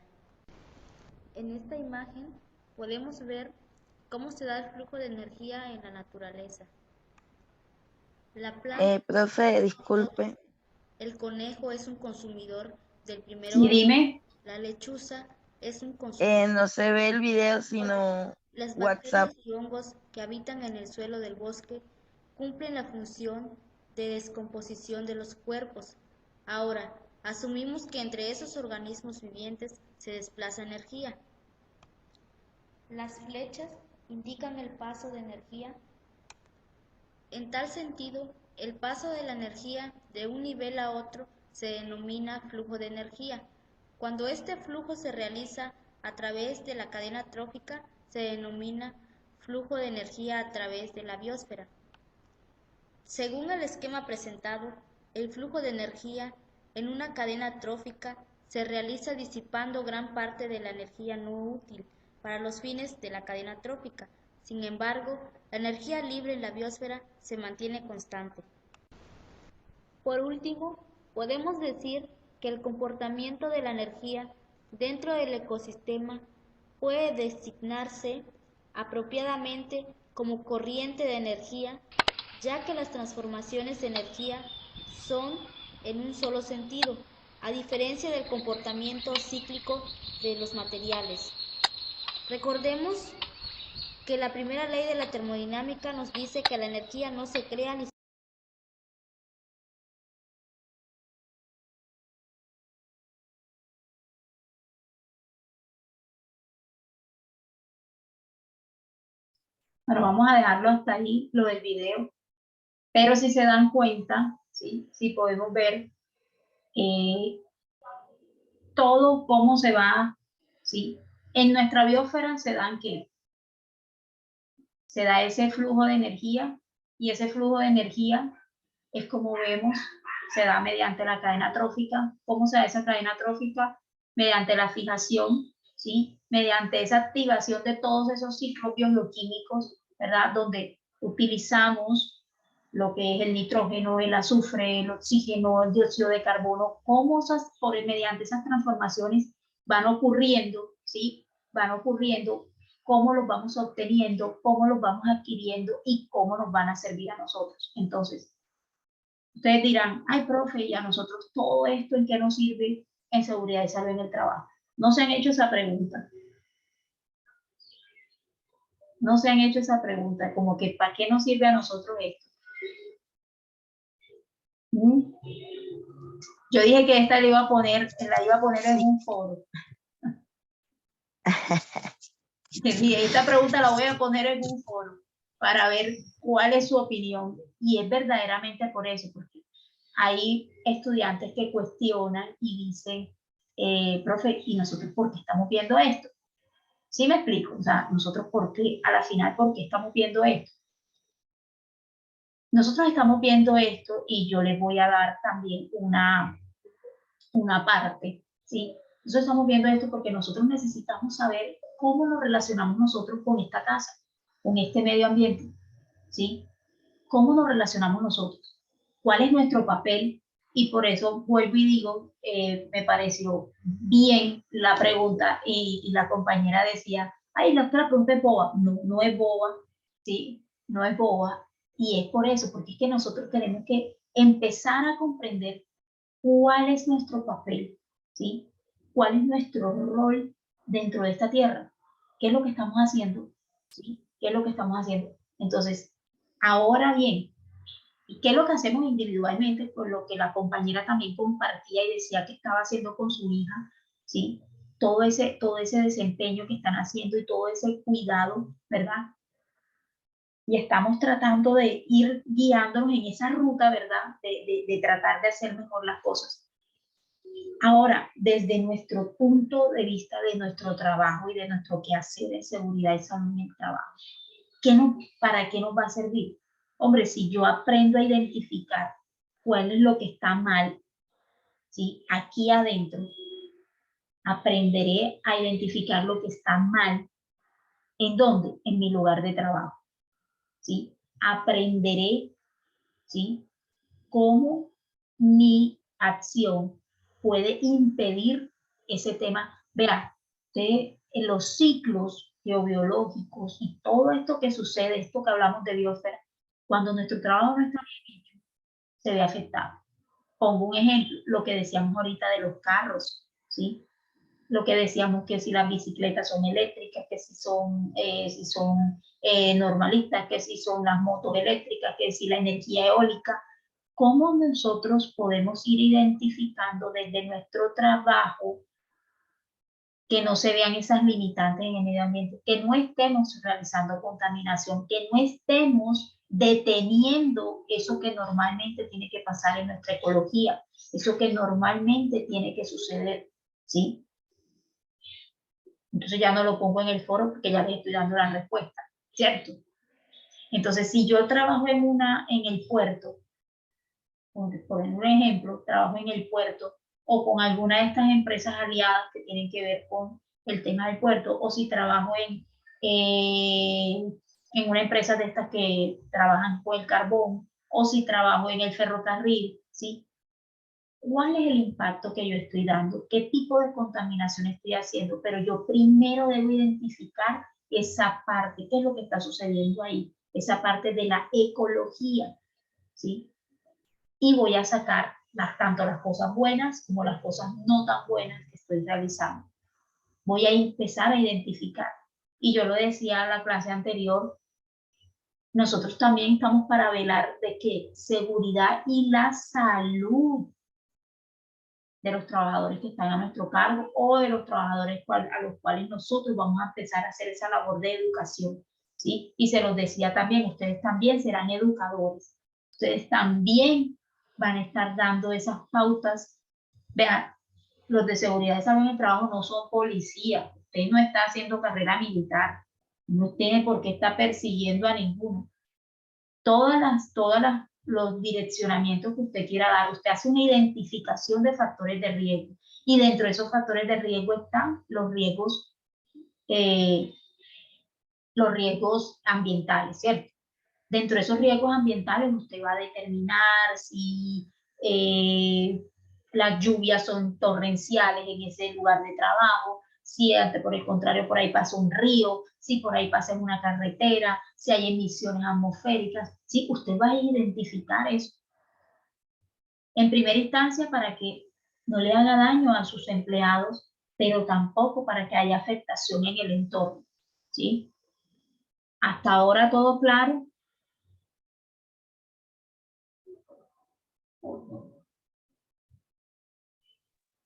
En esta imagen podemos ver cómo se da el flujo de energía en la naturaleza. La planta, Profe, disculpe. el conejo es un consumidor del primer Sí, orden. dime. La lechuza es un consumidor. No se ve el video, sino Las WhatsApp. bacterias y hongos que habitan en el suelo del bosque cumplen la función de descomposición de los cuerpos. Ahora, asumimos que entre esos organismos vivientes se desplaza energía. Las flechas indican el paso de energía. En tal sentido, el paso de la energía de un nivel a otro se denomina flujo de energía. Cuando este flujo se realiza a través de la cadena trófica, se denomina flujo de energía a través de la biosfera. Según el esquema presentado, el flujo de energía en una cadena trófica se realiza disipando gran parte de la energía no útil para los fines de la cadena trófica. Sin embargo, la energía libre en la biosfera se mantiene constante. Por último, podemos decir que el comportamiento de la energía dentro del ecosistema puede designarse apropiadamente como corriente de energía, ya que las transformaciones de energía son en un solo sentido, a diferencia del comportamiento cíclico de los materiales. Recordemos que la primera ley de la termodinámica nos dice que la energía no se crea ni Bueno, vamos a dejarlo hasta ahí, lo del video. Pero si se dan cuenta, ¿sí? Si podemos ver todo cómo se va, ¿sí? En nuestra biosfera se dan ¿qué? Se da ese flujo de energía y ese flujo de energía es como vemos, se da mediante la cadena trófica. ¿Cómo se da esa cadena trófica? Mediante la fijación, ¿sí? Mediante esa activación de todos esos ciclos bioquímicos, ¿verdad? Donde utilizamos lo que es el nitrógeno, el azufre, el oxígeno, el dióxido de carbono, cómo mediante esas transformaciones van ocurriendo, ¿sí? Van ocurriendo, cómo los vamos obteniendo, cómo los vamos adquiriendo y cómo nos van a servir a nosotros. Entonces, ustedes dirán, ay, profe, ¿y a nosotros todo esto en qué nos sirve? En seguridad y salud en el trabajo. ¿No se han hecho esa pregunta? No se han hecho esa pregunta, como que ¿para qué nos sirve a nosotros esto? Yo dije que esta la iba a poner en un foro. Y esta pregunta la voy a poner en un foro para ver cuál es su opinión. Y es verdaderamente por eso, porque hay estudiantes que cuestionan y dicen, profe, ¿y nosotros por qué estamos viendo esto? ¿Sí me explico? O sea, nosotros por qué, a la final, ¿por qué estamos viendo esto? Nosotros estamos viendo esto y yo les voy a dar también una parte, ¿sí? Nosotros estamos viendo esto porque nosotros necesitamos saber cómo nos relacionamos nosotros con esta casa, con este medio ambiente, ¿sí? ¿Cómo nos relacionamos nosotros? ¿Cuál es nuestro papel? Y por eso vuelvo y digo, me pareció bien la pregunta y la compañera decía, ay, la pregunta es boba. No, no es boba, ¿sí? No es boba. Y es por eso, porque es que nosotros tenemos que empezar a comprender cuál es nuestro papel, ¿sí? ¿Cuál es nuestro rol dentro de esta tierra? ¿Qué es lo que estamos haciendo? ¿Sí? ¿Qué es lo que estamos haciendo? Entonces, ahora bien, ¿qué es lo que hacemos individualmente? Por lo que la compañera también compartía y decía que estaba haciendo con su hija, ¿sí? Todo ese desempeño que están haciendo y todo ese cuidado, ¿verdad? Y estamos tratando de ir guiándonos en esa ruta, ¿verdad? De tratar de hacer mejor las cosas. Ahora, desde nuestro punto de vista de nuestro trabajo y de nuestro quehacer de seguridad y salud en el trabajo, ¿para qué nos va a servir? Hombre, si yo aprendo a identificar cuál es lo que está mal, ¿sí? Aquí adentro, aprenderé a identificar lo que está mal. ¿En dónde? En mi lugar de trabajo, ¿sí? Aprenderé, ¿sí? Cómo mi acción puede impedir ese tema. Vea, en los ciclos geobiológicos y todo esto que sucede, esto que hablamos de biosfera, cuando nuestro trabajo no está bien hecho, se ve afectado. Pongo un ejemplo, lo que decíamos ahorita de los carros, ¿sí? Lo que decíamos que si las bicicletas son eléctricas, que si son, normalistas, que si son las motos eléctricas, que si la energía eólica. ¿Cómo nosotros podemos ir identificando desde nuestro trabajo que no se vean esas limitantes en el medio ambiente, que no estemos realizando contaminación, que no estemos deteniendo eso que normalmente tiene que pasar en nuestra ecología, eso que normalmente tiene que suceder, ¿sí? Entonces ya no lo pongo en el foro porque ya les estoy dando la respuesta, ¿cierto? Entonces, si yo trabajo en el puerto, por un ejemplo, trabajo en el puerto o con alguna de estas empresas aliadas que tienen que ver con el tema del puerto, o si trabajo en una empresa de estas que trabajan con el carbón, o si trabajo en el ferrocarril, ¿sí? ¿Cuál es el impacto que yo estoy dando? ¿Qué tipo de contaminación estoy haciendo? Pero yo primero debo identificar esa parte, qué es lo que está sucediendo ahí, esa parte de la ecología, ¿sí? Y voy a sacar tanto las cosas buenas como las cosas no tan buenas que estoy realizando. Voy a empezar a identificar. Y yo lo decía en la clase anterior, nosotros también estamos para velar de que seguridad y la salud de los trabajadores que están a nuestro cargo o de los trabajadores a los cuales nosotros vamos a empezar a hacer esa labor de educación, ¿sí? Y se los decía también, ustedes también serán educadores, ustedes también van a estar dando esas pautas. Vean, los de seguridad y salud en el trabajo no son policías, usted no está haciendo carrera militar, no tiene por qué estar persiguiendo a ninguno. Los direccionamientos que usted quiera dar, usted hace una identificación de factores de riesgo y dentro de esos factores de riesgo están los riesgos ambientales, ¿cierto? Dentro de esos riesgos ambientales usted va a determinar si las lluvias son torrenciales en ese lugar de trabajo, si por el contrario por ahí pasa un río, si por ahí pasa una carretera, si hay emisiones atmosféricas, ¿sí? Usted va a identificar eso. En primera instancia para que no le haga daño a sus empleados, pero tampoco para que haya afectación en el entorno, ¿sí? Hasta ahora todo claro.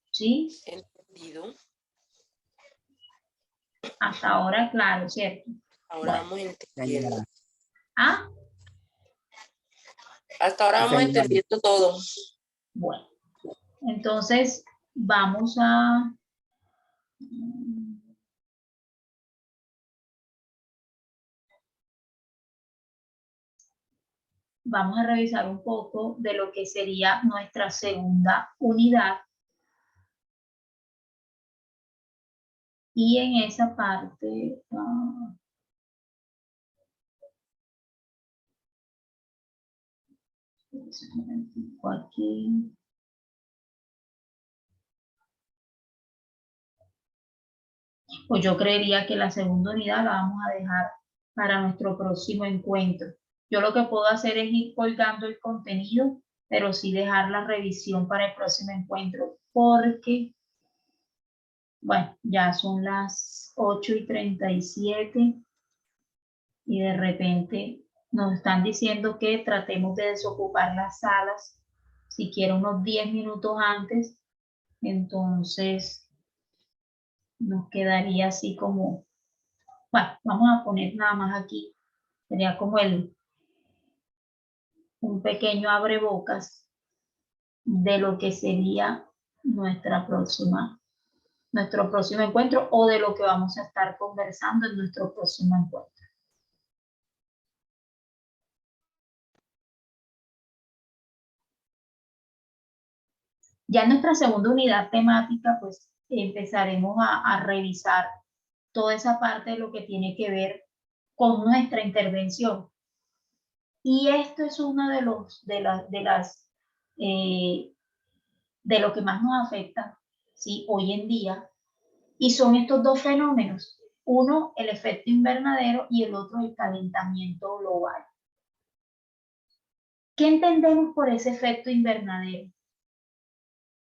¿Sí? Entendido. Hasta ahora, claro, ¿cierto? Ahora Bueno. vamos entendiendo. ¿Ah? Hasta ahora vamos entendiendo todo. Bueno, entonces vamos a... Vamos a revisar un poco de lo que sería nuestra segunda unidad. Y en esa parte... aquí. Pues yo creería que la segunda unidad la vamos a dejar para nuestro próximo encuentro. Yo lo que puedo hacer es ir colgando el contenido, pero sí dejar la revisión para el próximo encuentro, porque, bueno, ya son las 8:37 y de repente nos están diciendo que tratemos de desocupar las salas, siquiera unos 10 minutos antes, entonces nos quedaría así como, bueno, vamos a poner nada más aquí, sería como un pequeño abrebocas de lo que sería nuestro próximo encuentro o de lo que vamos a estar conversando en nuestro próximo encuentro. Ya en nuestra segunda unidad temática, pues empezaremos a revisar toda esa parte de lo que tiene que ver con nuestra intervención. Y esto es uno de lo que más nos afecta, ¿sí? Hoy en día, y son estos dos fenómenos. Uno, el efecto invernadero, y el otro, el calentamiento global. ¿Qué entendemos por ese efecto invernadero?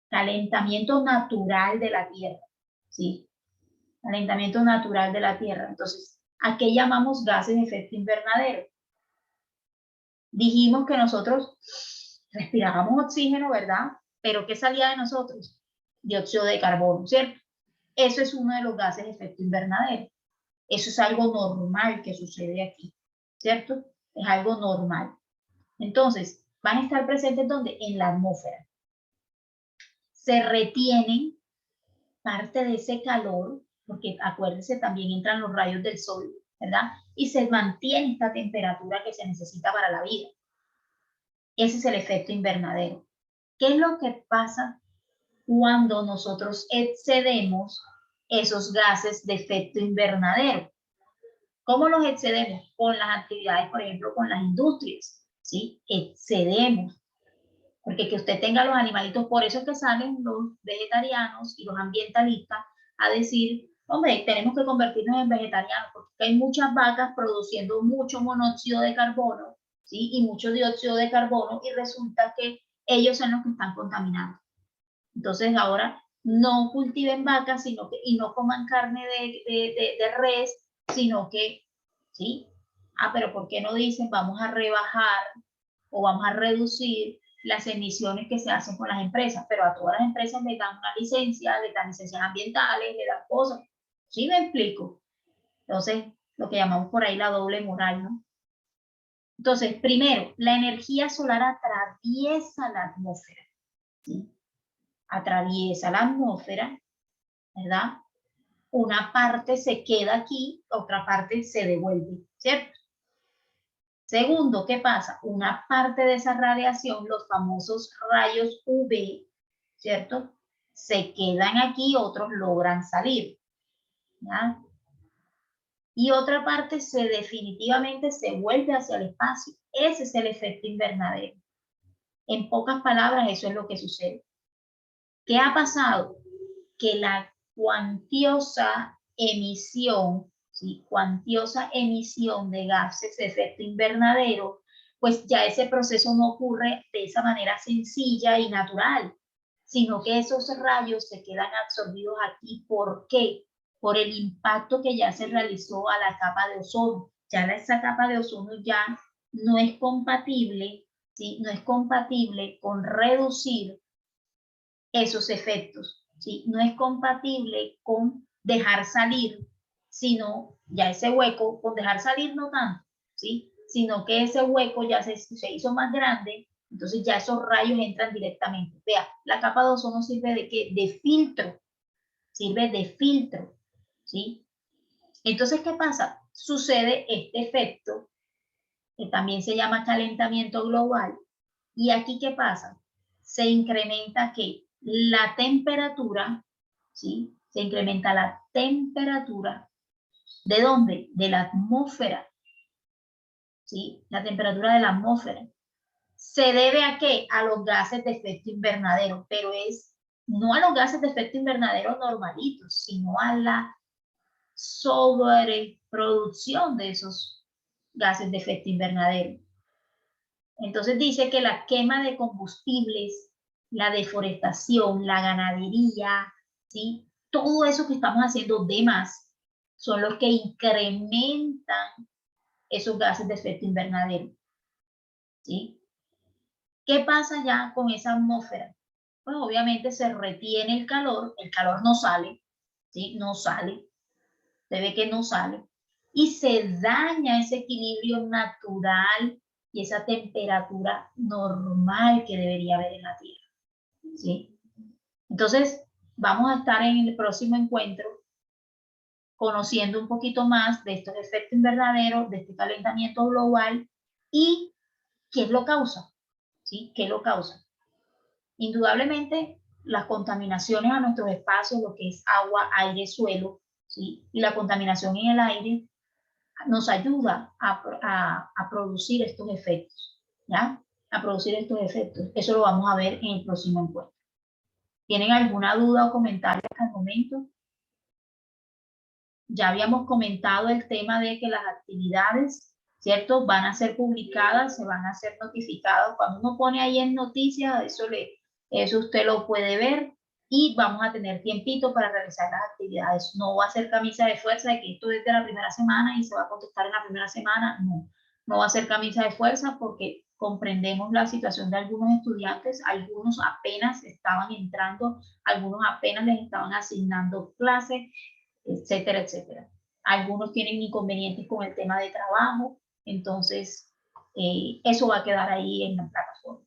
Calentamiento natural de la Tierra, ¿sí? Calentamiento natural de la Tierra. Entonces, ¿a qué llamamos gases de efecto invernadero? Dijimos que nosotros respirábamos oxígeno, ¿verdad? Pero ¿qué salía de nosotros? Dióxido de carbono, ¿cierto? Eso es uno de los gases de efecto invernadero. Eso es algo normal que sucede aquí, ¿cierto? Es algo normal. Entonces, van a estar presentes ¿dónde? En la atmósfera. Se retienen parte de ese calor, porque acuérdense, también entran los rayos del sol, ¿verdad? Y se mantiene esta temperatura que se necesita para la vida. Ese es el efecto invernadero. ¿Qué es lo que pasa cuando nosotros excedemos esos gases de efecto invernadero? ¿Cómo los excedemos? Con las actividades, por ejemplo, con las industrias, ¿sí? Excedemos. Porque que usted tenga los animalitos, por eso es que salen los vegetarianos y los ambientalistas a decir, hombre, tenemos que convertirnos en vegetarianos, porque hay muchas vacas produciendo mucho monóxido de carbono, ¿sí? Y mucho dióxido de carbono, y resulta que ellos son los que están contaminando. Entonces ahora no cultiven vacas, sino que, y no coman carne de res, sino que, ¿sí? Pero ¿por qué no dicen vamos a rebajar o vamos a reducir las emisiones que se hacen con las empresas? Pero a todas las empresas les dan una licencia, les dan licencias ambientales, les dan cosas. ¿Sí me explico? Entonces, lo que llamamos por ahí la doble moral, ¿no? Entonces, primero, la energía solar atraviesa la atmósfera, ¿sí? Atraviesa la atmósfera, ¿verdad? Una parte se queda aquí, otra parte se devuelve, ¿cierto? Segundo, ¿qué pasa? Una parte de esa radiación, los famosos rayos UV, ¿cierto? Se quedan aquí, otros logran salir, ¿ya? Y otra parte definitivamente se vuelve hacia el espacio. Ese es el efecto invernadero. En pocas palabras, eso es lo que sucede. ¿Qué ha pasado? Que la cuantiosa emisión, ¿sí? Cuantiosa emisión de gases de efecto invernadero, pues ya ese proceso no ocurre de esa manera sencilla y natural, sino que esos rayos se quedan absorbidos aquí. ¿Por qué? Por el impacto que ya se realizó a la capa de ozono. Ya esa capa de ozono ya no es compatible, ¿sí? No es compatible con reducir esos efectos, ¿sí? No es compatible con dejar salir, sino ya ese hueco, con dejar salir no tanto, ¿sí? Sino que ese hueco ya se hizo más grande, entonces ya esos rayos entran directamente. Vea, la capa de ozono sirve de ¿qué? De filtro, sirve de filtro, ¿sí? Entonces, ¿qué pasa? Sucede este efecto, que también se llama calentamiento global, y aquí, ¿qué pasa? Se incrementa ¿qué? La temperatura, ¿sí? Se incrementa la temperatura, ¿de dónde? De la atmósfera, ¿sí? La temperatura de la atmósfera. ¿Se debe a qué? A los gases de efecto invernadero, pero es no a los gases de efecto invernadero normalitos, sino a la sobreproducción de esos gases de efecto invernadero. Entonces dice que la quema de combustibles, la deforestación, la ganadería, ¿sí? Todo eso que estamos haciendo de más son los que incrementan esos gases de efecto invernadero, ¿sí? ¿Qué pasa ya con esa atmósfera? Pues obviamente se retiene el calor no sale, ¿sí? No sale, se ve que no sale, y se daña ese equilibrio natural y esa temperatura normal que debería haber en la Tierra, ¿sí? Entonces, vamos a estar en el próximo encuentro conociendo un poquito más de estos efectos invernaderos, de este calentamiento global y qué lo causa, ¿sí? ¿Qué lo causa? Indudablemente, las contaminaciones a nuestros espacios, lo que es agua, aire, suelo, ¿sí? Y la contaminación en el aire nos ayuda a producir estos efectos, ¿ya? A producir estos efectos. Eso lo vamos a ver en el próximo encuentro. ¿Tienen alguna duda o comentario hasta el momento? Ya habíamos comentado el tema de que las actividades, ¿cierto? Van a ser publicadas, se van a ser notificadas. Cuando uno pone ahí en noticias, eso usted lo puede ver y vamos a tener tiempito para realizar las actividades. No va a ser camisa de fuerza de que esto es de la primera semana y se va a contestar en la primera semana. No, no va a ser camisa de fuerza porque comprendemos la situación de algunos estudiantes. Algunos apenas estaban entrando, algunos apenas les estaban asignando clases, etcétera, etcétera. Algunos tienen inconvenientes con el tema de trabajo, entonces eso va a quedar ahí en la plataforma.